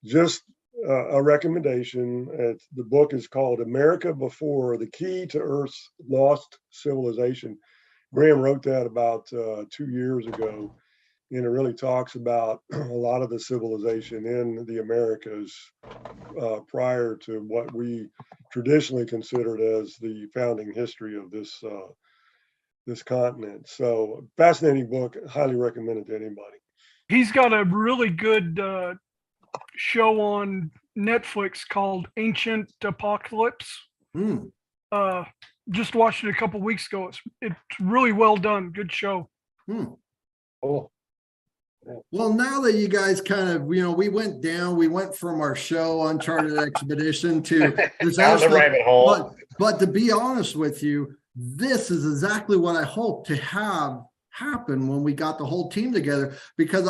just a recommendation. The book is called America Before: The Key to Earth's Lost Civilization. Graham wrote that about 2 years ago, and it really talks about a lot of the civilization in the Americas prior to what we traditionally considered as the founding history of this continent. So fascinating book, highly recommended to anybody. He's got a really good show on Netflix called Ancient Apocalypse. Just watched it a couple weeks ago. It's really well done. Good show. Oh. Well, now that you guys kind of, you know, we went from our show Uncharted Expedition to this rabbit hole. But to be honest with you, this is exactly what I hope to have happen when we got the whole team together, because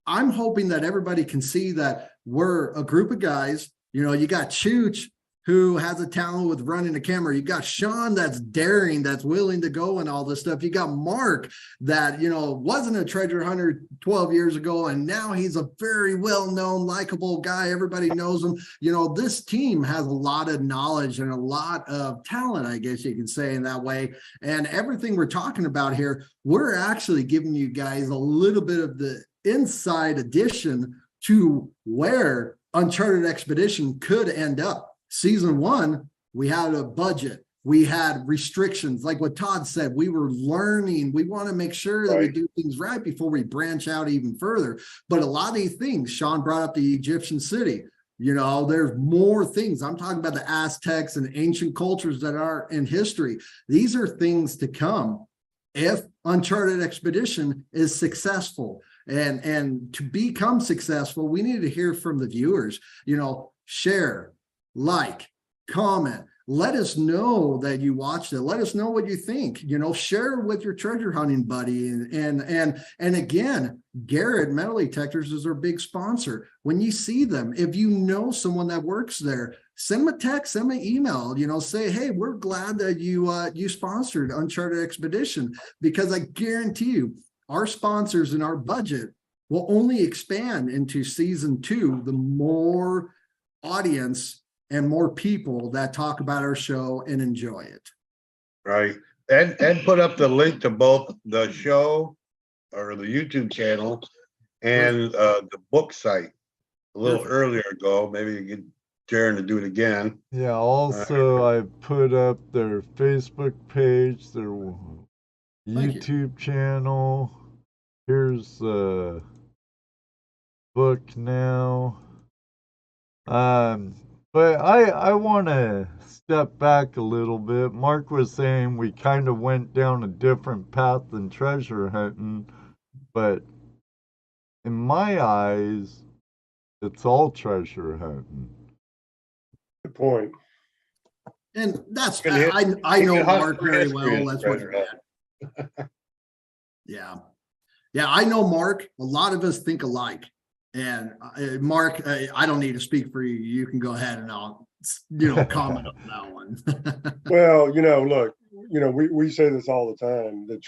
I'm hoping that everybody can see that we're a group of guys. You know, you got Chooch, who has a talent with running a camera. You got Sean, that's daring, that's willing to go and all this stuff. You got Mark, that, you know, wasn't a treasure hunter 12 years ago, and now he's a very well-known, likable guy. Everybody knows him. You know, this team has a lot of knowledge and a lot of talent, I guess you can say in that way. And everything we're talking about here, we're actually giving you guys a little bit of the inside addition to where Uncharted Expedition could end up. Season 1, we had a budget. We had restrictions. Like what Todd said, we were learning. We want to make sure that we do things right before we branch out even further. But a lot of these things, Sean brought up the Egyptian city. You know, there's more things. I'm talking about the Aztecs and ancient cultures that are in history. These are things to come if Uncharted Expedition is successful. And to become successful, we need to hear from the viewers. You know, share, like, comment, let us know that you watched it. Let us know what you think. You know, share with your treasure hunting buddy. And again, Garrett Metal Detectors is our big sponsor. When you see them, if you know someone that works there, send them a text, send them an email, you know, say, hey, we're glad that you sponsored Uncharted Expedition, because I guarantee you our sponsors and our budget will only expand into season 2 the more audience and more people that talk about our show and enjoy it. Right. And put up the link to both the show or the YouTube channel and the book site a little earlier ago. Maybe you get Jaron to do it again. Yeah, also I put up their Facebook page, their YouTube channel. Here's the book now. But I want to step back a little bit. Mark was saying we kind of went down a different path than treasure hunting, but in my eyes, it's all treasure hunting. Good point. And that's, You I know can hunt Mark for very history well. in That's what treasure he meant. Yeah. Yeah, I know Mark. A lot of us think alike. And Mark, I don't need to speak for you. You can go ahead and I'll, comment on that one. Well, look, we say this all the time. The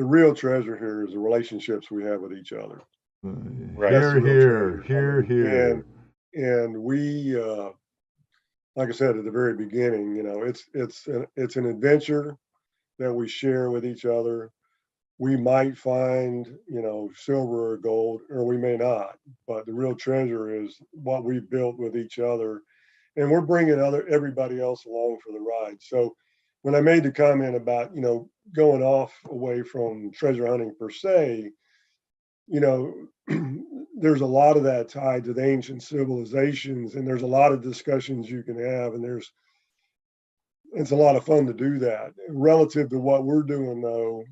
real treasure here is the relationships we have with each other. Right. Here. And we, like I said at the very beginning, it's an adventure that we share with each other. We might find, silver or gold, or we may not. But the real treasure is what we built with each other, and we're bringing everybody else along for the ride. So, when I made the comment about going off away from treasure hunting per se, there's a lot of that tied to the ancient civilizations, and there's a lot of discussions you can have, and it's a lot of fun to do that. Relative to what we're doing, though,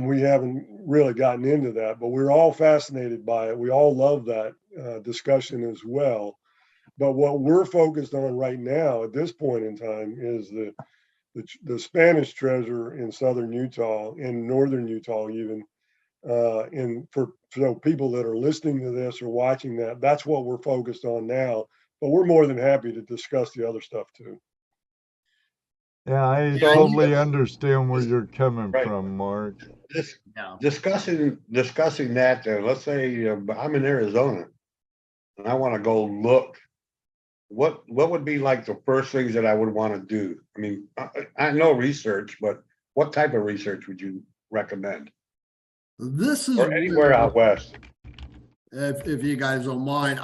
we haven't really gotten into that, but we're all fascinated by it. We all love that discussion as well. But what we're focused on right now at this point in time is the Spanish treasure in southern Utah, in northern Utah even. And for people that are listening to this or watching that's what we're focused on now. But we're more than happy to discuss the other stuff too. Yeah, I totally understand where you're coming from, Mark. Discussing that, let's say I'm in Arizona and I want to go look. What would be like the first things that I would want to do? I mean, I know research, but what type of research would you recommend? This is or anywhere out west. If you guys don't mind,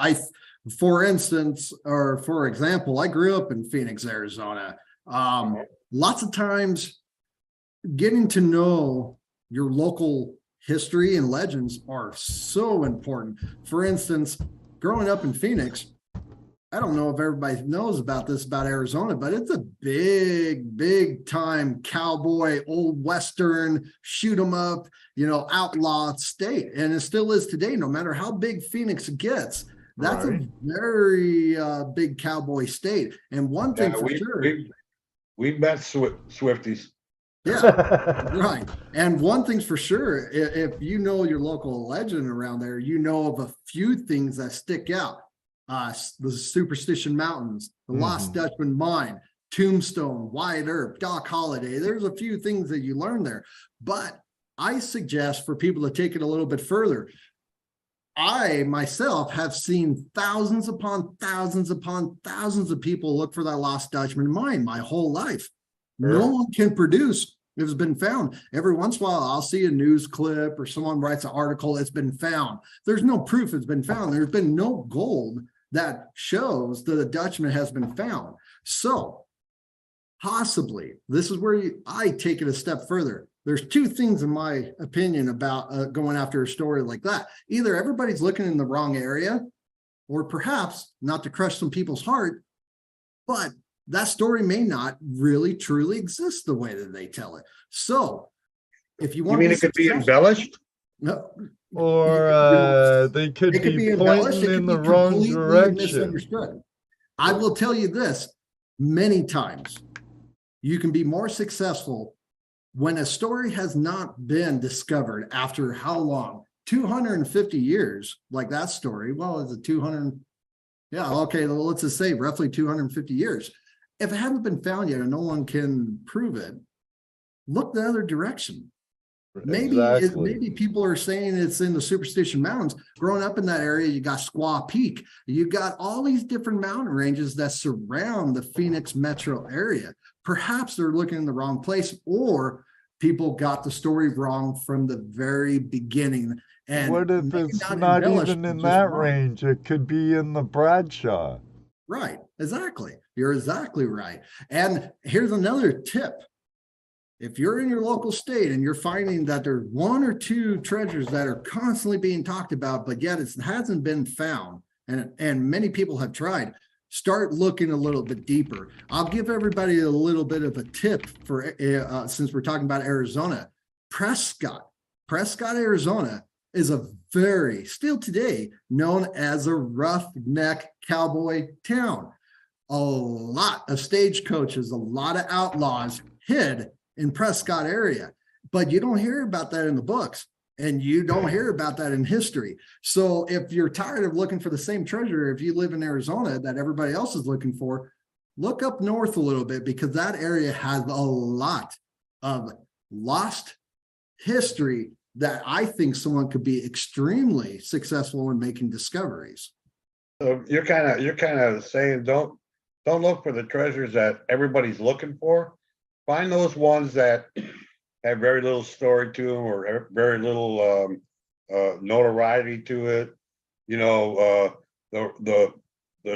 for instance, or for example, I grew up in Phoenix, Arizona. Lots of times getting to know your local history and legends are so important. For instance, growing up in Phoenix, I don't know if everybody knows about this about Arizona, but it's a big time cowboy, old Western, shoot 'em up, outlaw state. And it still is today, no matter how big Phoenix gets. That's a very big cowboy state. And one thing for sure. We've met Swifties. Yeah, right. And one thing's for sure, if you know your local legend around there, you know of a few things that stick out. The Superstition Mountains, the Lost Dutchman Mine, Tombstone, Wyatt Earp, Doc Holliday. There's a few things that you learn there. But I suggest for people to take it a little bit further. I myself have seen thousands upon thousands upon thousands of people look for that Lost Dutchman mine my whole life. Sure. No one can produce. It's been found. Every once in a while, I'll see a news clip or someone writes an article. It's been found. There's no proof it's been found. There's been no gold that shows that a Dutchman has been found. So possibly, this is where I take it a step further. There's two things, in my opinion, about going after a story like that. Either everybody's looking in the wrong area, or perhaps, not to crush some people's heart, but that story may not really truly exist the way that they tell it. So if you want, you mean it could be embellished? No. Or they could be pointing in the wrong direction. Misunderstood. I will tell you this, many times you can be more successful when a story has not been discovered after how long? 250 years, like that story. Well, is it 200? Yeah, okay, well, let's just say roughly 250 years. If it hasn't been found yet and no one can prove it, look the other direction. Exactly. Maybe people are saying it's in the Superstition Mountains. Growing up in that area, you got Squaw Peak. You got all these different mountain ranges that surround the Phoenix metro area. Perhaps they're looking in the wrong place, or people got the story wrong from the very beginning. And what if maybe it's not embellished, even in just that wrong. range? It could be in the Bradshaw. Right. Exactly. You're exactly right. And here's another tip. If you're in your local state and you're finding that there's one or two treasures that are constantly being talked about, but yet it hasn't been found, and many people have tried, start looking a little bit deeper. I'll give everybody a little bit of a tip for since we're talking about Arizona. Prescott, Arizona is a very, still today, known as a roughneck cowboy town. A lot of stagecoaches, a lot of outlaws hid in Prescott area, but you don't hear about that in the books, and you don't hear about that in history. So if you're tired of looking for the same treasure, if you live in Arizona that everybody else is looking for, look up north a little bit, because that area has a lot of lost history that I think someone could be extremely successful in making discoveries. So you're kind of saying don't look for the treasures that everybody's looking for. Find those ones that have very little story to them, or have very little notoriety to it. You know, the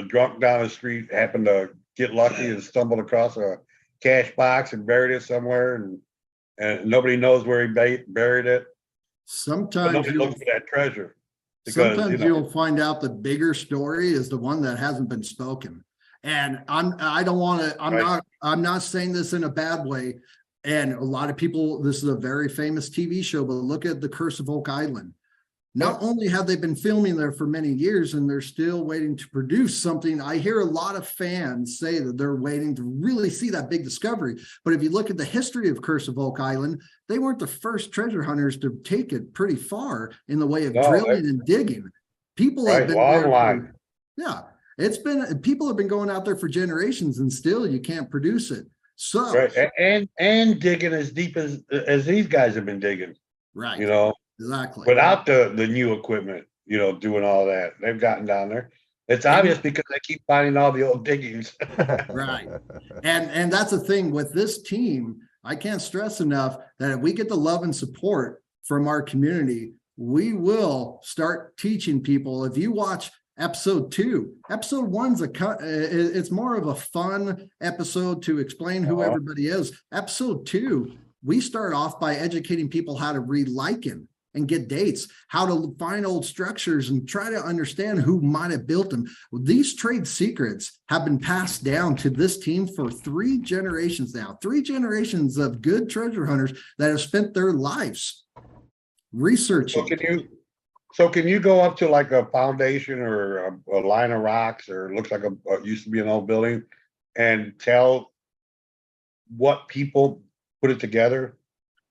drunk down the street happened to get lucky and stumbled across a cash box and buried it somewhere, and nobody knows where he buried it. Sometimes nobody looks for that treasure. Because, sometimes you'll find out the bigger story is the one that hasn't been spoken. And I'm not saying this in a bad way. And a lot of people, this is a very famous TV show, but look at The Curse of Oak Island. Not only have they been filming there for many years and they're still waiting to produce something, I hear a lot of fans say that they're waiting to really see that big discovery. But if you look at the history of Curse of Oak Island, they weren't the first treasure hunters to take it pretty far in the way of drilling and digging. People have been there. People have been going out there for generations, and still you can't produce it. So and digging as deep as these guys have been digging. Right. You know. Exactly. Without the new equipment, you know, doing all that, they've gotten down there. It's obvious because they keep finding all the old diggings. Right. And that's the thing with this team. I can't stress enough that if we get the love and support from our community, we will start teaching people. If you watch episode 2, episode 1's it's more of a fun episode to explain who everybody is. Episode 2, we start off by educating people how to read lichen and get dates, how to find old structures and try to understand who might have built them. These trade secrets have been passed down to this team for 3 generations now, 3 generations of good treasure hunters that have spent their lives researching. So can you go up to like a foundation or a line of rocks, or it looks like used to be an old building, and tell what people put it together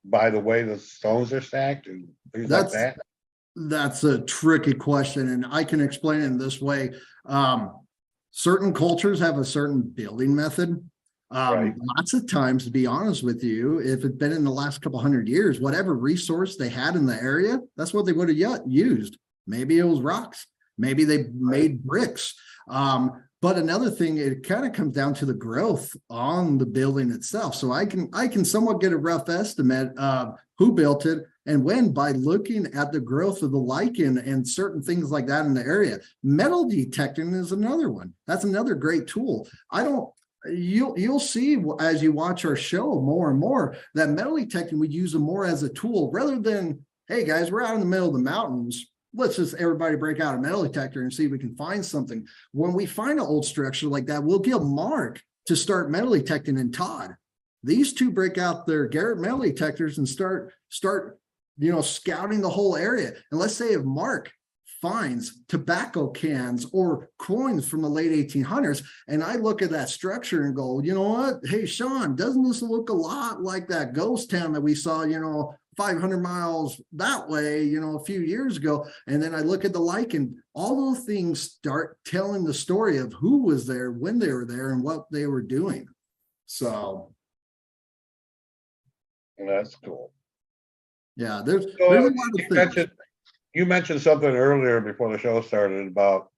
by the way the stones are stacked and things like that? That's a tricky question, and I can explain it in this way. Certain cultures have a certain building method. Lots of times, to be honest with you, if it's been in the last couple hundred years, whatever resource they had in the area, that's what they would have used. Maybe it was rocks. Maybe they made bricks. But another thing, it kind of comes down to the growth on the building itself. So I can somewhat get a rough estimate of who built it and when by looking at the growth of the lichen and certain things like that in the area. Metal detecting is another one. That's another great tool. You'll see as you watch our show more and more that metal detecting, we use them more as a tool rather than, hey guys, we're out in the middle of the mountains. Let's just everybody break out a metal detector and see if we can find something. When we find an old structure like that, we'll get Mark to start metal detecting and Todd. These two break out their Garrett metal detectors and start scouting the whole area. And let's say if Mark finds tobacco cans or coins from the late 1800s, and I look at that structure and go, you know what? Hey, Sean, doesn't this look a lot like that ghost town that we saw, 500 miles that way, a few years ago? And then I look at the lichen, all those things start telling the story of who was there, when they were there, and what they were doing. So that's cool. Yeah, there's So a lot of things. you mentioned something earlier before the show started about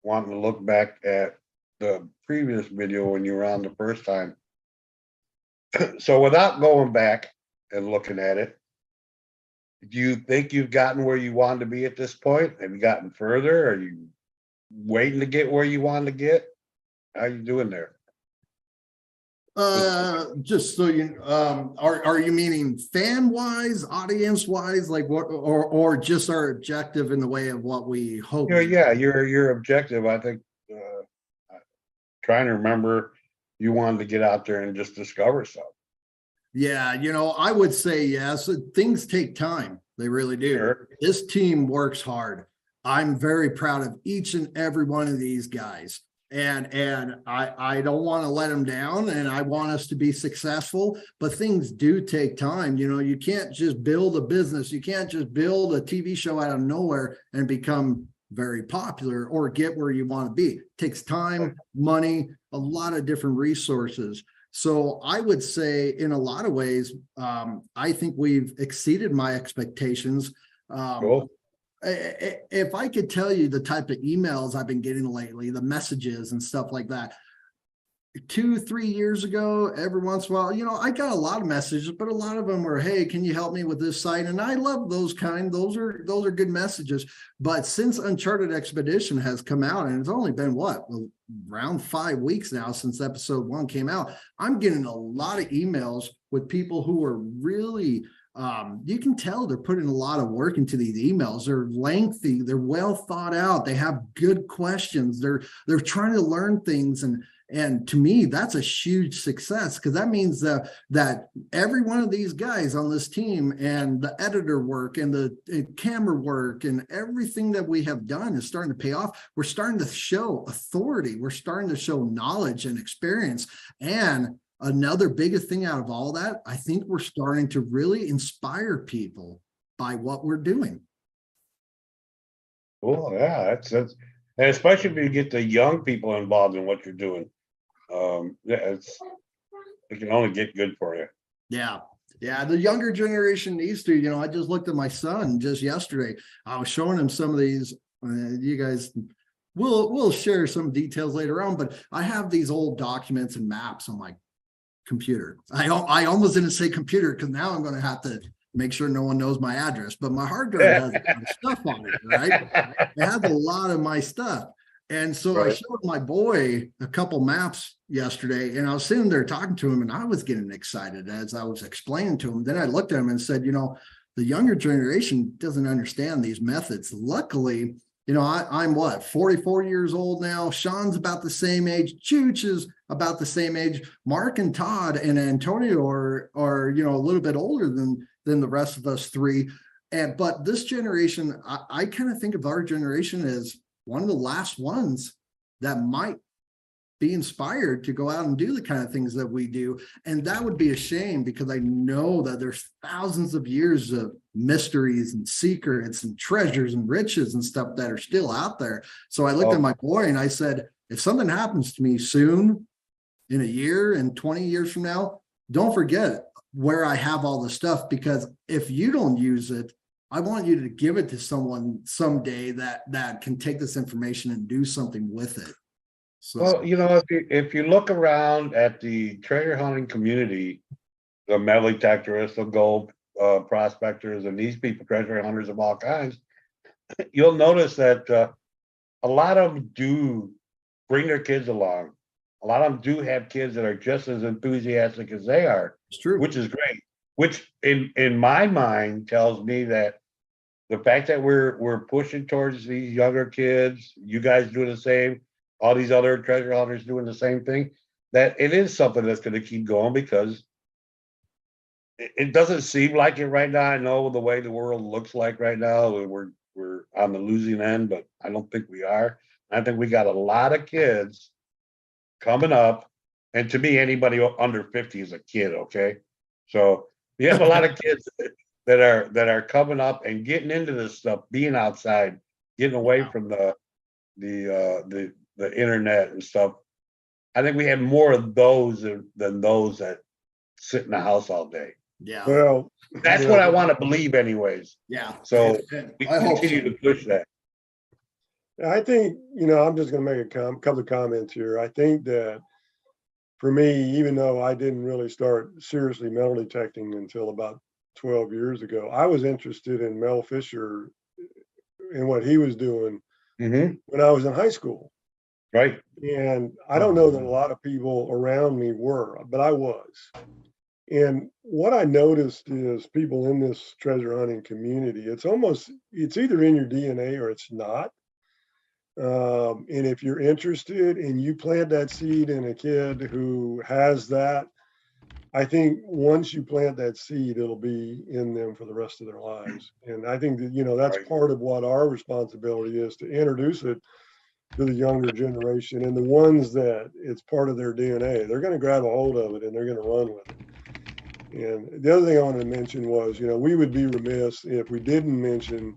wanting to look back at the previous video when you were on the first time. So without going back and looking at it, do you think you've gotten where you wanted to be at this point? Have you gotten further? Are you waiting to get where you wanted to get? How are you doing there? Just so you, are you meaning fan wise, audience wise, like what, or just our objective in the way of what we hope? Yeah, your objective. I think trying to remember, you wanted to get out there and just discover stuff. Yeah, I would say yes. Things take time. They really do. Sure. This team works hard. I'm very proud of each and every one of these guys. And I don't want to let them down, and I want us to be successful, but things do take time. You can't just build a business. You can't just build a TV show out of nowhere and become very popular or get where you want to be. It takes time, money, a lot of different resources. So I would say in a lot of ways, I think we've exceeded my expectations. Cool. If I could tell you the type of emails I've been getting lately, the messages and stuff like that, 2-3 years ago, every once in a while, I got a lot of messages, but a lot of them were, hey, can you help me with this site? And I love those kind. Those are good messages. But since Uncharted Expedition has come out, and it's only been around 5 weeks now since episode 1 came out, I'm getting a lot of emails with people who are really you can tell they're putting a lot of work into these emails. They're lengthy, they're well thought out, they have good questions, they're trying to learn things, and to me that's a huge success, because that means that every one of these guys on this team and the editor work and the camera work and everything that we have done is starting to pay off. We're starting to show authority, we're starting to show knowledge and experience. And another biggest thing out of all that, I think we're starting to really inspire people by what we're doing. Cool. Yeah, that's and especially if you get the young people involved in what you're doing. It can only get good for you. Yeah. The younger generation needs to, I just looked at my son just yesterday. I was showing him some of these, you guys, we'll share some details later on, but I have these old documents and maps on my computer. I almost didn't say computer, because now I'm going to have to make sure no one knows my address, but my hard drive has a lot of stuff on it, right? It has a lot of my stuff. And so I showed my boy a couple maps yesterday, and I was sitting there talking to him, and I was getting excited as I was explaining to him. Then I looked at him and said, the younger generation doesn't understand these methods. Luckily, I'm 44 years old now. Sean's about the same age. Chooch is about the same age. Mark and Todd and Antonio are a little bit older than the rest of us three. But this generation, I kind of think of our generation as one of the last ones that might be inspired to go out and do the kind of things that we do. And that would be a shame, because I know that there's thousands of years of mysteries and secrets and treasures and riches and stuff that are still out there. So I looked at my boy and I said, if something happens to me soon, in a year and 20 years from now, don't forget where I have all the stuff, because if you don't use it, I want you to give it to someone someday that can take this information and do something with it. So, well, if you look around at the treasure hunting community, the metal detectorists, the gold prospectors, and these people, treasure hunters of all kinds, you'll notice that a lot of them do bring their kids along. A lot of them do have kids that are just as enthusiastic as they are. It's true, which is great. Which in my mind tells me that the fact that we're pushing towards these younger kids, you guys doing the same, all these other treasure hunters doing the same thing, that it is something that's going to keep going, because it doesn't seem like it right now. I know the way the world looks like right now, we're on the losing end, but I don't think we are. I think we got a lot of kids coming up, and to me, anybody under 50 is a kid. Okay, so you have a lot of kids that are coming up and getting into this stuff, being outside, getting away from the internet and stuff. I think we have more of those than those that sit in the house all day. Yeah. Well, That's yeah, what I want to believe anyways. Yeah. So And we I hope continue so. to push that. I think, I'm just going to make a couple of comments here. I think that for me, even though I didn't really start seriously metal detecting until about 12 years ago, I was interested in Mel Fisher and what he was doing Mm-hmm. when I was in high school. Right. And I don't know that a lot of people around me were, but I was. And what I noticed is people in this treasure hunting community, it's either in your DNA or it's not. And if you're interested and you plant that seed in a kid who has that, I think once you plant that seed, it'll be in them for the rest of their lives. And I think that, that's Right. part of what our responsibility is, to introduce it to the younger generation, and the ones that it's part of their DNA, they're going to grab a hold of it and they're going to run with it. And the other thing I wanted to mention was, we would be remiss if we didn't mention,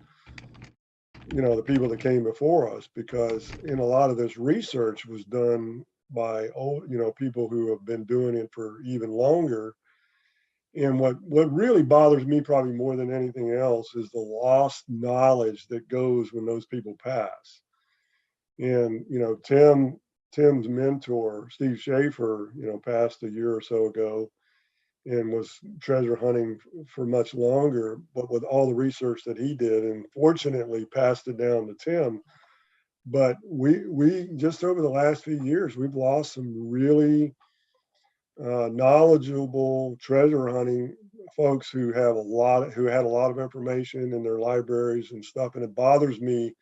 the people that came before us, because in a lot of this research was done by people who have been doing it for even longer. And what really bothers me probably more than anything else is the lost knowledge that goes when those people pass. And, Tim's mentor, Steve Schaefer, passed a year or so ago and was treasure hunting for much longer, but with all the research that he did, and fortunately passed it down to Tim. But we just over the last few years, we've lost some really knowledgeable treasure hunting folks who had a lot of information in their libraries and stuff. And it bothers me.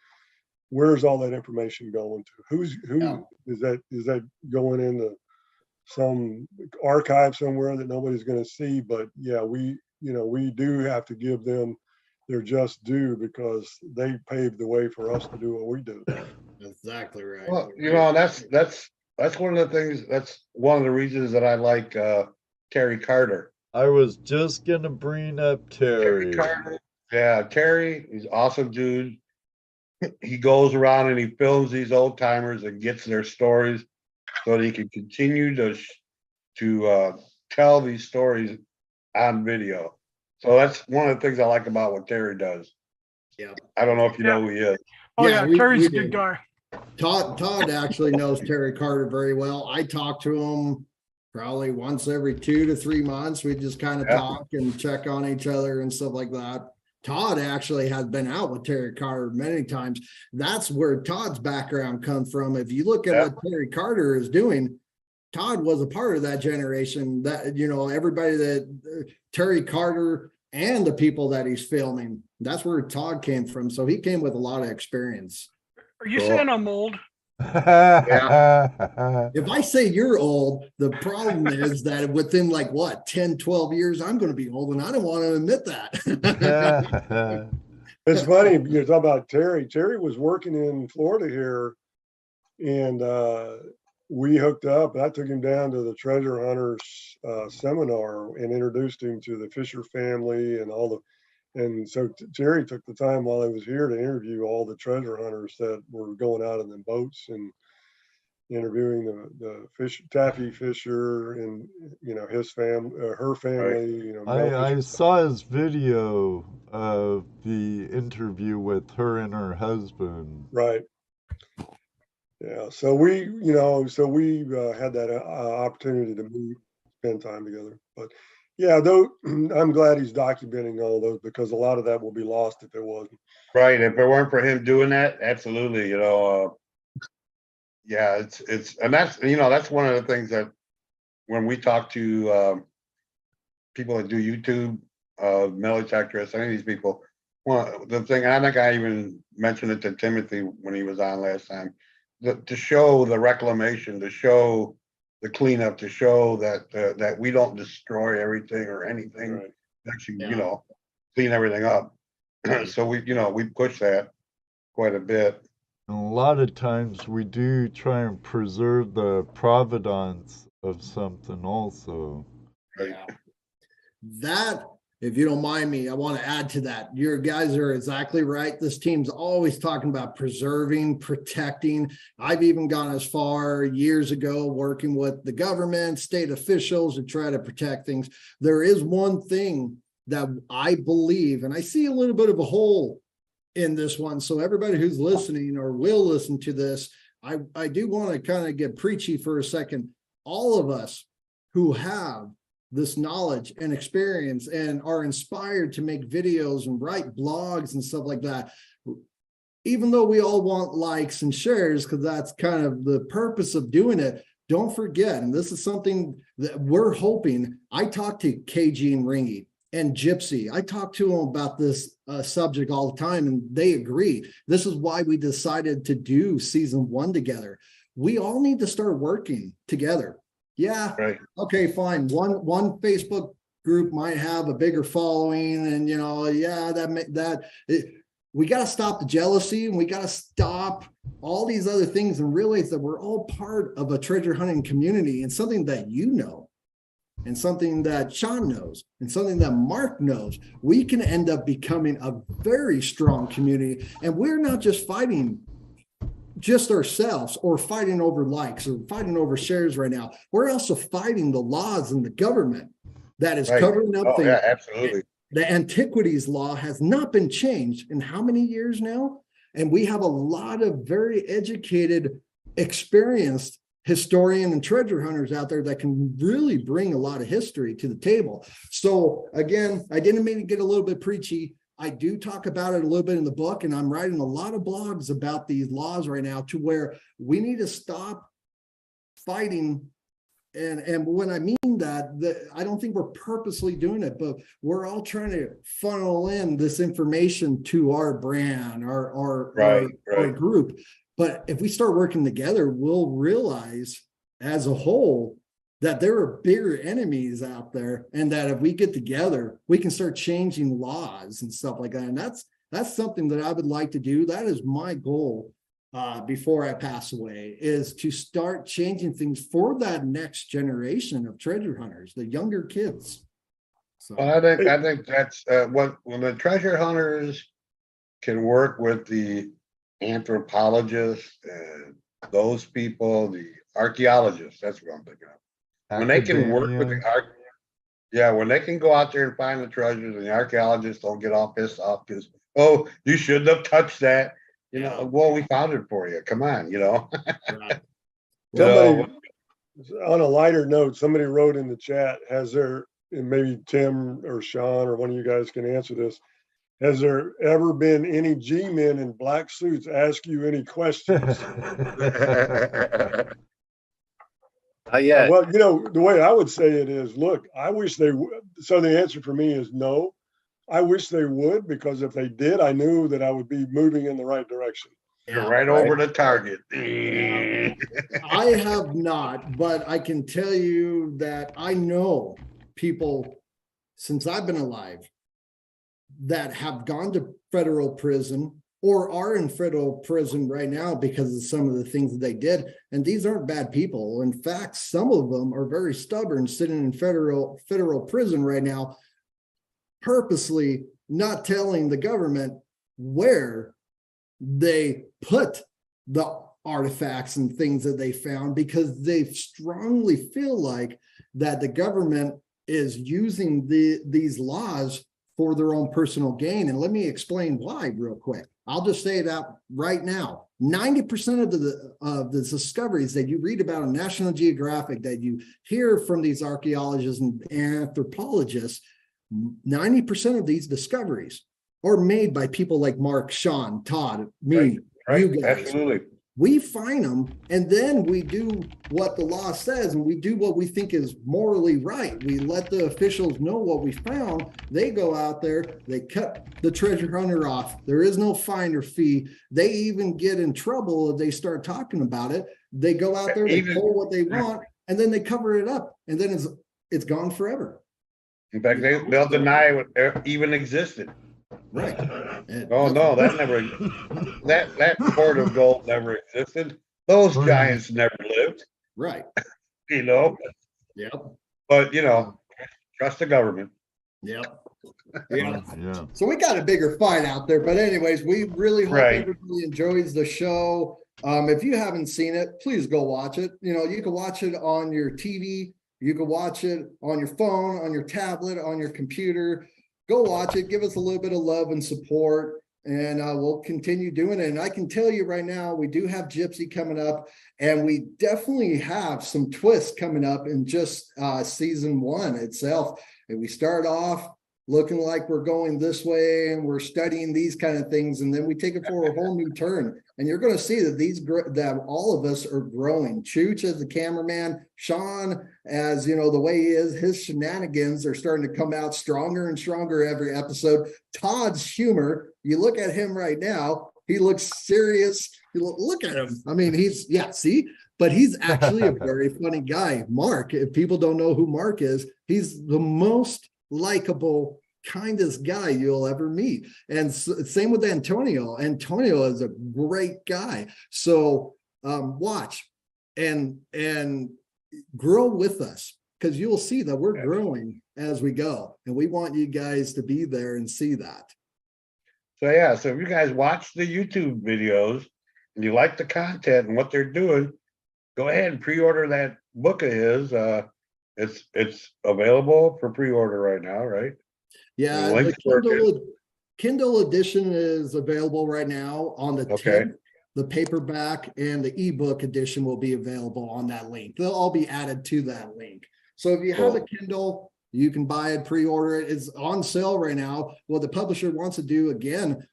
Where's all that information going to? Yeah. Is that going into some archive somewhere that nobody's going to see? But yeah, we do have to give them their just due, because they paved the way for us to do what we do. Exactly right. Well, that's one of the things. That's one of the reasons that I like Terry Carter. I was just gonna bring up Terry. Carter. Yeah, Terry, he's an awesome dude. He goes around and he films these old timers and gets their stories so that he can continue to tell these stories on video. So that's one of the things I like about what Terry does. Yeah. I don't know if you know who he is. Oh yeah, Terry's a we good do. guy. Todd actually knows Terry Carter very well. I talk to him probably once every 2 to 3 months. We just kind of talk and check on each other and stuff like that. Todd actually has been out with Terry Carter many times. That's where Todd's background comes from. If you look at what Terry Carter is doing, Todd was a part of that generation, that, everybody that Terry Carter and the people that he's filming, that's where Todd came from. So he came with a lot of experience. Are you saying I'm old? If I say you're old, the problem is that within 10, 12 years, I'm going to be old, and I don't want to admit that. It's funny, you're talking about Terry. Terry was working in Florida here, and we hooked up. I took him down to the treasure hunters seminar and introduced him to the Fisher family and all the. And so Terry took the time while he was here to interview all the treasure hunters that were going out in the boats, and interviewing the Taffy Fisher and his family, her family. I saw his video of the interview with her and her husband. Right. Yeah. So we had that opportunity to meet, spend time together. But yeah, though I'm glad he's documenting all those, because a lot of that will be lost if it wasn't. Right. If it weren't for him doing that, absolutely. Yeah, and that's one of the things that when we talk to people that do YouTube, metal detectors, any of these people, the thing, and I think I even mentioned it to Timothy when he was on last time, to show the reclamation, to show the cleanup, to show that we don't destroy everything or anything. Right. Actually, clean everything up. So we push that quite a bit. And a lot of times we do try and preserve the provenance of something also. Yeah. That if you don't mind me, I want to add to that. Your guys are exactly right. This team's always talking about preserving, protecting. I've even gone as far years ago working with the government, state officials to try to protect things. There is one thing that I believe, and I see a little bit of a hole in this one. So everybody who's listening or will listen to this, I do want to kind of get preachy for a second. All of us who have this knowledge and experience and are inspired to make videos and write blogs and stuff like that, even though we all want likes and shares, because that's kind of the purpose of doing it, don't forget, and this is something that we're hoping. I talked to KG and Ringy and Gypsy. I talk to them about this subject all the time, and they agree. This is why we decided to do season 1 together. We all need to start working together. Yeah. Right. Okay, fine. One Facebook group might have a bigger following, and we got to stop the jealousy, and we got to stop all these other things and realize that we're all part of a treasure hunting community, and something that you know, and something that Sean knows, and something that Mark knows. We can end up becoming a very strong community, and we're not just fighting just ourselves or fighting over likes or fighting over shares right now. We're also fighting the laws and the government that is covering up things. Yeah, absolutely. The antiquities law has not been changed in how many years now? And we have a lot of very educated, experienced historian and treasure hunters out there that can really bring a lot of history to the table. So again, I didn't mean to get a little bit preachy. I do talk about it a little bit in the book, and I'm writing a lot of blogs about these laws right now, to where we need to stop fighting. And when I mean that, I don't think we're purposely doing it, but we're all trying to funnel in this information to our brand, our group. But if we start working together, we'll realize as a whole that there are bigger enemies out there, and that if we get together, we can start changing laws and stuff like that. And that's something that I would like to do. That is my goal before I pass away, is to start changing things for that next generation of treasure hunters, the younger kids. So well, I think that's when the treasure hunters can work with the anthropologists and those people, the archaeologists. That's what I'm thinking of. When they can work with when they can go out there and find the treasures, and the archaeologists don't get all pissed off because, oh, you shouldn't have touched that. Well, we found it for you. Come on, Right. Somebody, on a lighter note, somebody wrote in the chat, has there, and maybe Tim or Sean or one of you guys can answer this, has there ever been any G-men in black suits ask you any questions? Yeah. Well, the way I would say it is, look, I wish they would. So the answer for me is no. I wish they would, because if they did, I knew that I would be moving in the right direction. You're right over the target. I have not, but I can tell you that I know people since I've been alive that have gone to federal prison or are in federal prison right now because of some of the things that they did. And these aren't bad people. In fact, some of them are very stubborn, sitting in federal prison right now, purposely not telling the government where they put the artifacts and things that they found, because they strongly feel like that the government is using these laws for their own personal gain. And let me explain why real quick. I'll just say it out right now. 90% of the discoveries that you read about on National Geographic, that you hear from these archaeologists and anthropologists, 90% of these discoveries are made by people like Mark, Sean, Todd, me, you guys. Absolutely. We find them, and then we do what the law says, and we do what we think is morally right. We let the officials know what we found. They go out there, they cut the treasure hunter off. There is no fine or fee. They even get in trouble if they start talking about it. They go out there, they pull what they want, and then they cover it up, and then it's gone forever. In fact, they'll deny it even existed. Right. Oh no, that port of gold never existed. Those giants never lived. Right. Yep. But trust the government. Yep. Yeah. Yeah. So we got a bigger fight out there. But anyways, we really hope Right. everybody enjoys the show. If you haven't seen it, please go watch it. You know, you can watch it on your TV, you can watch it on your phone, on your tablet, on your computer. Go watch it, give us a little bit of love and support, and we'll continue doing it. And I can tell you right now, we do have Gypsy coming up, and we definitely have some twists coming up in just season 1 itself. And we start off looking like we're going this way and we're studying these kind of things, and then we take it for a whole new turn. And you're going to see that that all of us are growing. Chooch as the cameraman, Sean as you know the way he is, his shenanigans are starting to come out stronger and stronger every episode. Todd's humor, you look at him right now, he looks serious. You look at him. I mean, but he's actually a very funny guy. Mark, if people don't know who Mark is, he's the most likable, kindest guy you'll ever meet. And same with Antonio. Antonio is a great guy. So watch and grow with us, because you'll see that we're growing as we go, and we want you guys to be there and see that. So yeah, so if you guys watch the YouTube videos and you like the content and what they're doing, go ahead and pre-order that book of his. It's available for pre-order right now, right? Yeah, the Kindle edition is available right now on the 10th. The paperback and the ebook edition will be available on that link. They'll all be added to that link. So if you have a Kindle, you can buy it, pre-order it. It's on sale right now. What the publisher wants to do, again,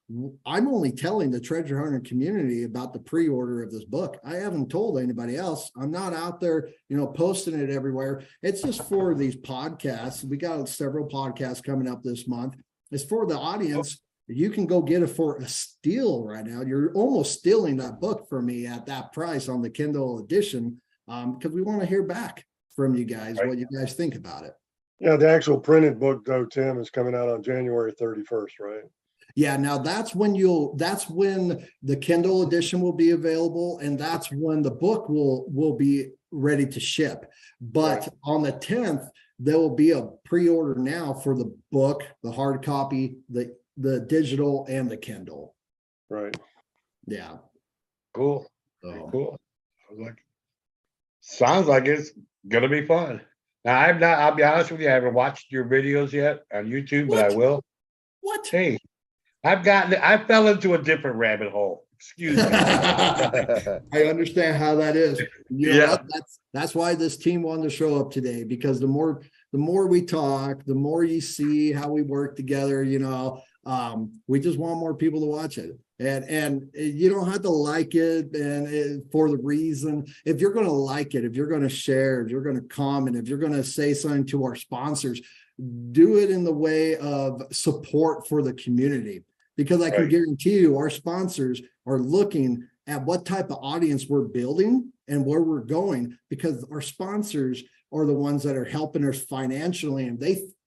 I'm only telling the treasure hunter community about the pre-order of this book. I haven't told anybody else. I'm not out there, posting it everywhere. It's just for these podcasts. We got several podcasts coming up this month. It's for the audience. You can go get it for a steal right now. You're almost stealing that book from me at that price on the Kindle edition, because we want to hear back from you guys, what you guys think about it. Yeah, the actual printed book, though, Tim, is coming out on January 31st, right? Yeah, now that's when the Kindle edition will be available, and that's when the book will be ready to ship. But on the 10th, there will be a pre-order now for the book, the hard copy, the digital, and the Kindle. Right. Yeah. Cool. Cool. Sounds like it's gonna be fun. Now I'll be honest with you, I haven't watched your videos yet on YouTube, but I will. What? Hey, I fell into a different rabbit hole. Excuse me. I understand how that is. That's why this team wanted to show up today, because the more we talk, the more you see how we work together, we just want more people to watch it. And you don't have to like it for the reason. If you're going to like it, if you're going to share, if you're going to comment, if you're going to say something to our sponsors, do it in the way of support for the community. Because I can guarantee you our sponsors are looking at what type of audience we're building and where we're going, because our sponsors are the ones that are helping us financially, and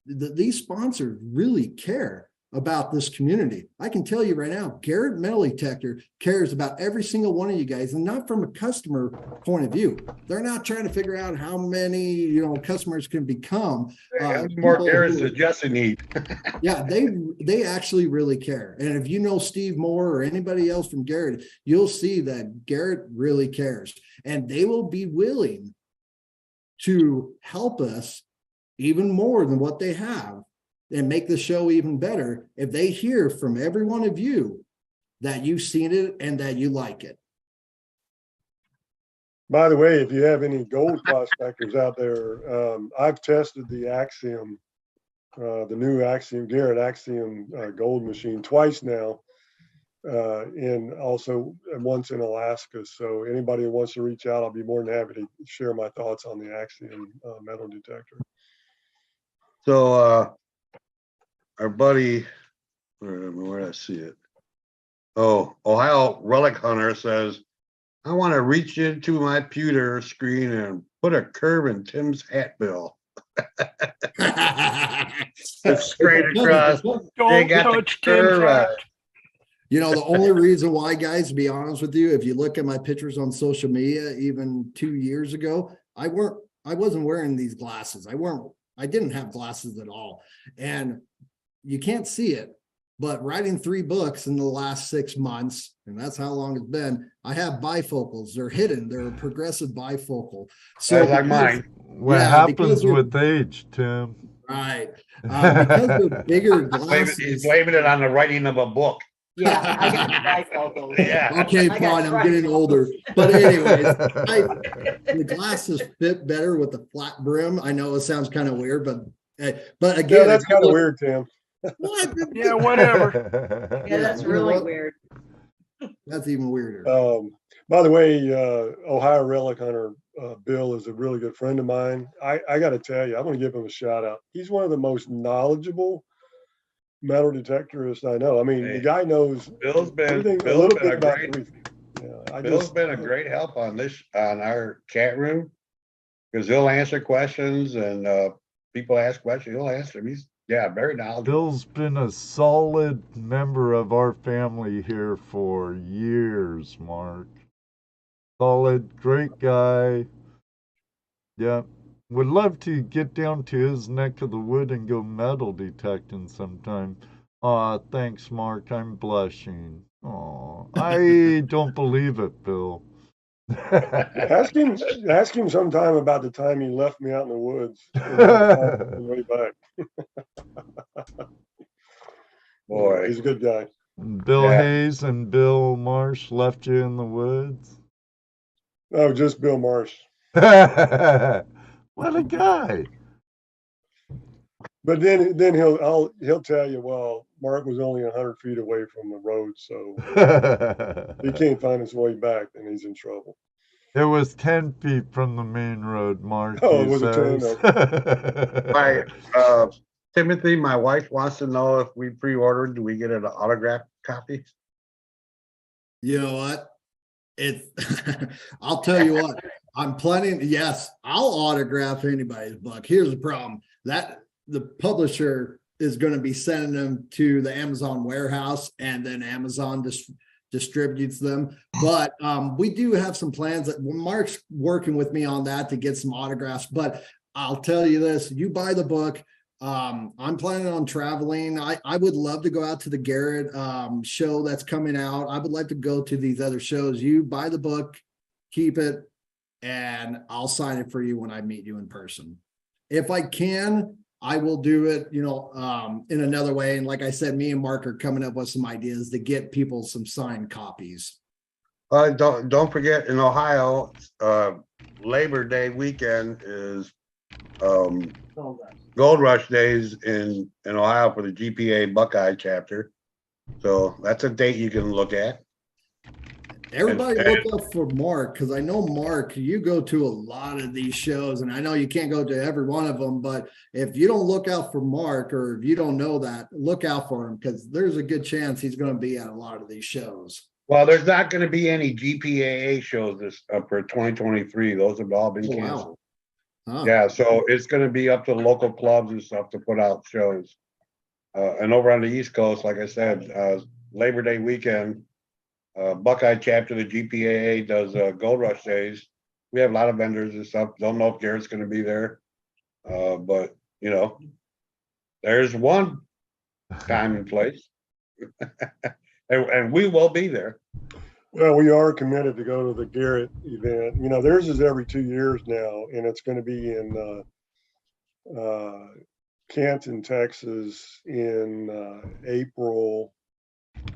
these sponsors really care about this community. I can tell you right now, Garrett Metal Detector cares about every single one of you guys, and not from a customer point of view. They're not trying to figure out how many customers can become. More Garrett's than Jesse need. Yeah, they actually really care. And if you know Steve Moore or anybody else from Garrett, you'll see that Garrett really cares, and they will be willing to help us even more than what they have and make the show even better if they hear from every one of you that you've seen it and that you like it. By the way, if you have any gold prospectors out there, I've tested the Axiom, the new Axiom, Garrett Axiom gold machine twice now, and also once in Alaska. So anybody who wants to reach out, I'll be more than happy to share my thoughts on the Axiom metal detector. So our buddy, where did I see it? Oh, Ohio Relic Hunter says, I want to reach into my pewter screen and put a curve in Tim's hat bill. It's straight across. Don't touch Tim's hat. The only reason why, guys, to be honest with you, if you look at my pictures on social media, even 2 years ago, I wasn't wearing these glasses. I didn't have glasses at all. And you can't see it, but writing 3 books in the last 6 months, and that's how long it's been, I have bifocals. They're hidden. They're a progressive bifocal. So That's like mine. What Yeah, happens because with age, Tim? right. Because they're bigger glasses. He's blaming it on the writing of a book. Yeah, I got bifocals. Yeah. Okay, I got fine. I'm getting older. But anyways, the glasses fit better with the flat brim. I know it sounds kind of weird, but Yeah, again, that's kind of weird, Tim. what? Yeah, whatever. Yeah, that's really weird. That's even weirder. By the way, Ohio relic hunter Bill is a really good friend of mine. I got to tell you, I'm going to give him a shout out. He's one of the most knowledgeable metal detectorists I know. I mean, the guy knows Bill's been everything, a Bill's little been bit a about great everything. Yeah, Bill's been a great help on our chat room, because he'll answer questions, and people ask questions, he'll answer them. He's very knowledgeable. Bill's been a solid member of our family here for years, Mark. Solid, great guy. Yeah. Would love to get down to his neck of the wood and go metal detecting sometime. Aw, thanks, Mark. I'm blushing. Aw, I don't believe it, Bill. Ask him sometime about the time he left me out in the woods. Way back. Boy, he's a good guy. Bill Hayes and Bill Marsh left you in the woods? Oh, just Bill Marsh. What a guy. But then he'll tell you, well, Mark was only 100 feet away from the road, so he can't find his way back, and he's in trouble. It was 10 feet from the main road, Mark. Oh, it was a 10. Timothy, my wife wants to know if we pre-ordered, do we get an autographed copy? You know what? I'll tell you what, I'm planning. Yes, I'll autograph anybody's book. Here's the problem: that the publisher is going to be sending them to the Amazon warehouse, and then Amazon distributes them. But we do have some plans that Mark's working with me on that to get some autographs. But I'll tell you this: you buy the book. I'm planning on traveling. I would love to go out to the Garrett show that's coming out. I would like to go to these other shows. You buy the book, keep it, and I'll sign it for you when I meet you in person. If I can, I will do it, in another way. And like I said, me and Mark are coming up with some ideas to get people some signed copies. Don't forget, in Ohio, Labor Day weekend is Gold Rush days in Ohio for the GPA Buckeye chapter. So that's a date you can look at. Everybody look up for Mark, because I know, Mark, you go to a lot of these shows, and I know you can't go to every one of them, but if you don't look out for Mark, or if you don't know that, look out for him, because there's a good chance he's going to be at a lot of these shows. Well, there's not going to be any GPAA shows for 2023. Those have all been canceled. Wow. Huh. Yeah, so it's going to be up to local clubs and stuff to put out shows. And over on the East Coast, like I said, Labor Day weekend, Buckeye chapter, the GPAA does Gold Rush days. We have a lot of vendors and stuff. Don't know if Garrett's going to be there, but there's one time and place, and we will be there. Well, we are committed to go to the Garrett event. Theirs is every 2 years now, and it's going to be in Canton, Texas in April,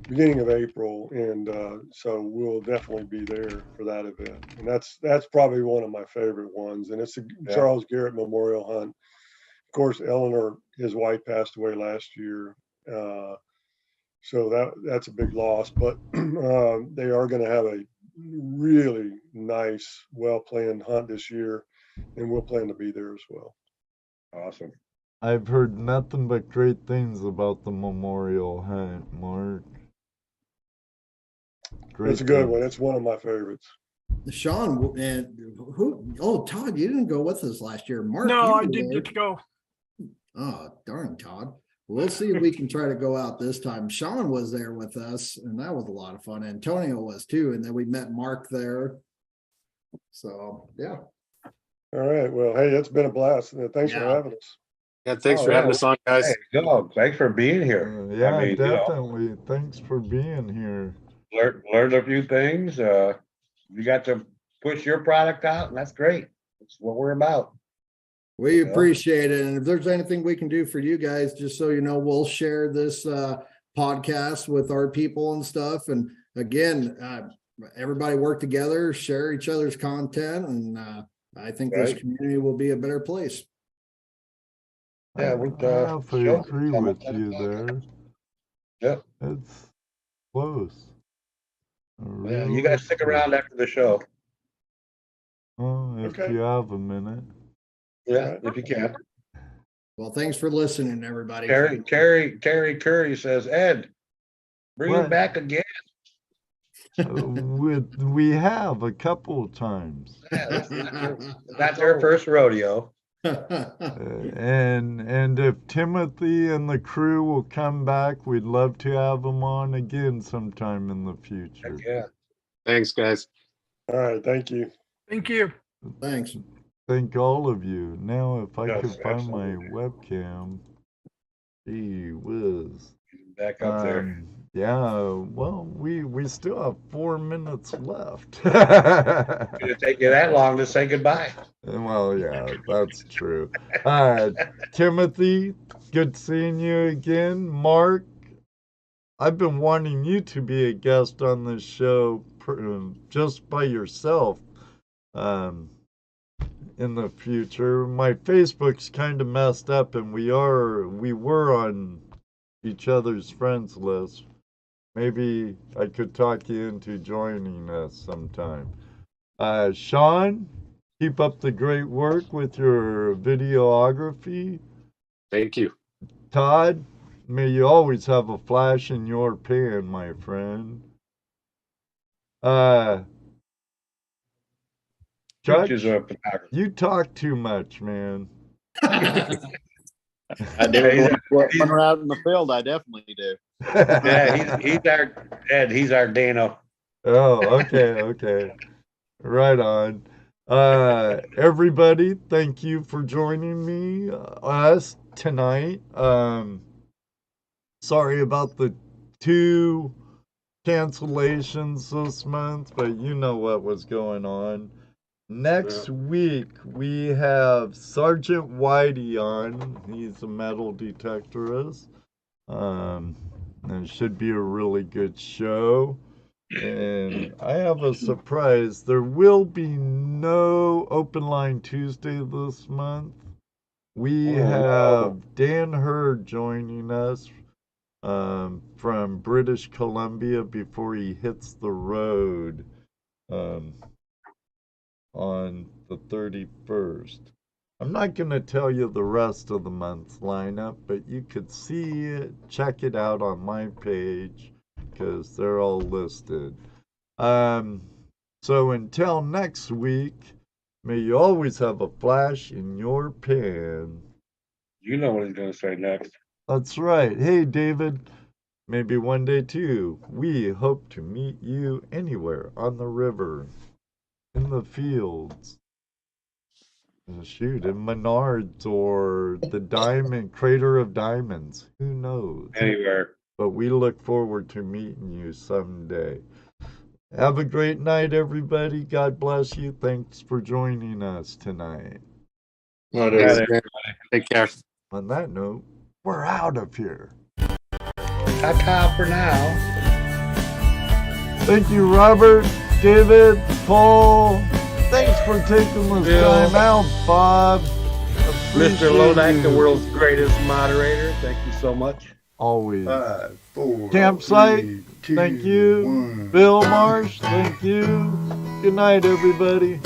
beginning of April. And so we'll definitely be there for that event. And that's probably one of my favorite ones. And it's the Charles Garrett Memorial Hunt. Of course, Eleanor, his wife, passed away last year. So that's a big loss, but they are going to have a really nice, well-planned hunt this year, and we'll plan to be there as well. Awesome. I've heard nothing but great things about the Memorial Hunt, Mark. It's a good one. It's one of my favorites. Sean, and Todd, you didn't go with us last year. Mark, no, I didn't get to go. Oh, darn, Todd. We'll see if we can try to go out this time. Sean was there with us, and that was a lot of fun. Antonio was too, and then we met Mark there. So, yeah. All right. Well, hey, it's been a blast. Thanks for having us. Yeah, thanks Oh, for yeah. having us on, guys. Hey, no, thanks for being here. Yeah, I mean, definitely. Thanks for being here. learned a few things. You got to push your product out, and that's great. That's what we're about. We Yeah. appreciate it. And if there's anything we can do for you guys, just so you know, we'll share this podcast with our people and stuff. And again, everybody work together, share each other's content, and I think this Right. community will be a better place. Yeah, I halfway agree with you there. Yep. It's close. Yeah, you guys stick around after the show. Oh, if Okay. you have a minute. Yeah, if you can. Well, thanks for listening, everybody. Terry Curry says, Ed, bring him What? back again. We have a couple of times. Yeah, that's their first rodeo. And if Timothy and the crew will come back, we'd love to have them on again sometime in the future. Yeah. Thanks, guys. All right, thank you. Thank you. Thanks. Thank all of you. Now, if I Yes, could find my absolutely. webcam, gee whiz. Back up there. Yeah, well, we still have 4 minutes left. It'll take you that long to say goodbye. Well, yeah, that's true. Timothy, good seeing you again. Mark, I've been wanting you to be a guest on this show just by yourself in the future. My Facebook's kind of messed up, and we were on each other's friends list. Maybe I could talk you into joining us sometime. Sean, keep up the great work with your videography. Thank you. Todd, may you always have a flash in your pan, my friend. Judge, you talk too much, man. I do. When we're out in the field, I definitely do. Yeah, he's our Dano. Oh, okay. Right on. Everybody, thank you for joining me, us tonight. Sorry about the 2 cancellations this month, but you know what was going on. Next week, we have Sergeant Whitey on. He's a metal detectorist. It should be a really good show. And I have a surprise. There will be no Open Line Tuesday this month. We have Dan Hurd joining us from British Columbia before he hits the road on the 31st. I'm not going to tell you the rest of the month's lineup, but you could see it, check it out on my page, because they're all listed. So until next week, may you always have a flash in your pan. You know what he's going to say next. That's right. Hey, David, maybe one day too. We hope to meet you anywhere on the river, in the fields, shoot, in Menards or the Crater of Diamonds. Who knows? Anywhere. But we look forward to meeting you someday. Have a great night, everybody. God bless you. Thanks for joining us tonight. Take care. On that note, we're out of here. Ta-ta for now. Thank you, Robert, David, Paul. Thanks for taking this time out, Bob. Mr. Lodak, the world's greatest moderator. Thank you so much. Always. 5, 4, Campsite, 3, 2, thank you. 1. Bill Marsh, thank you. Good night, everybody.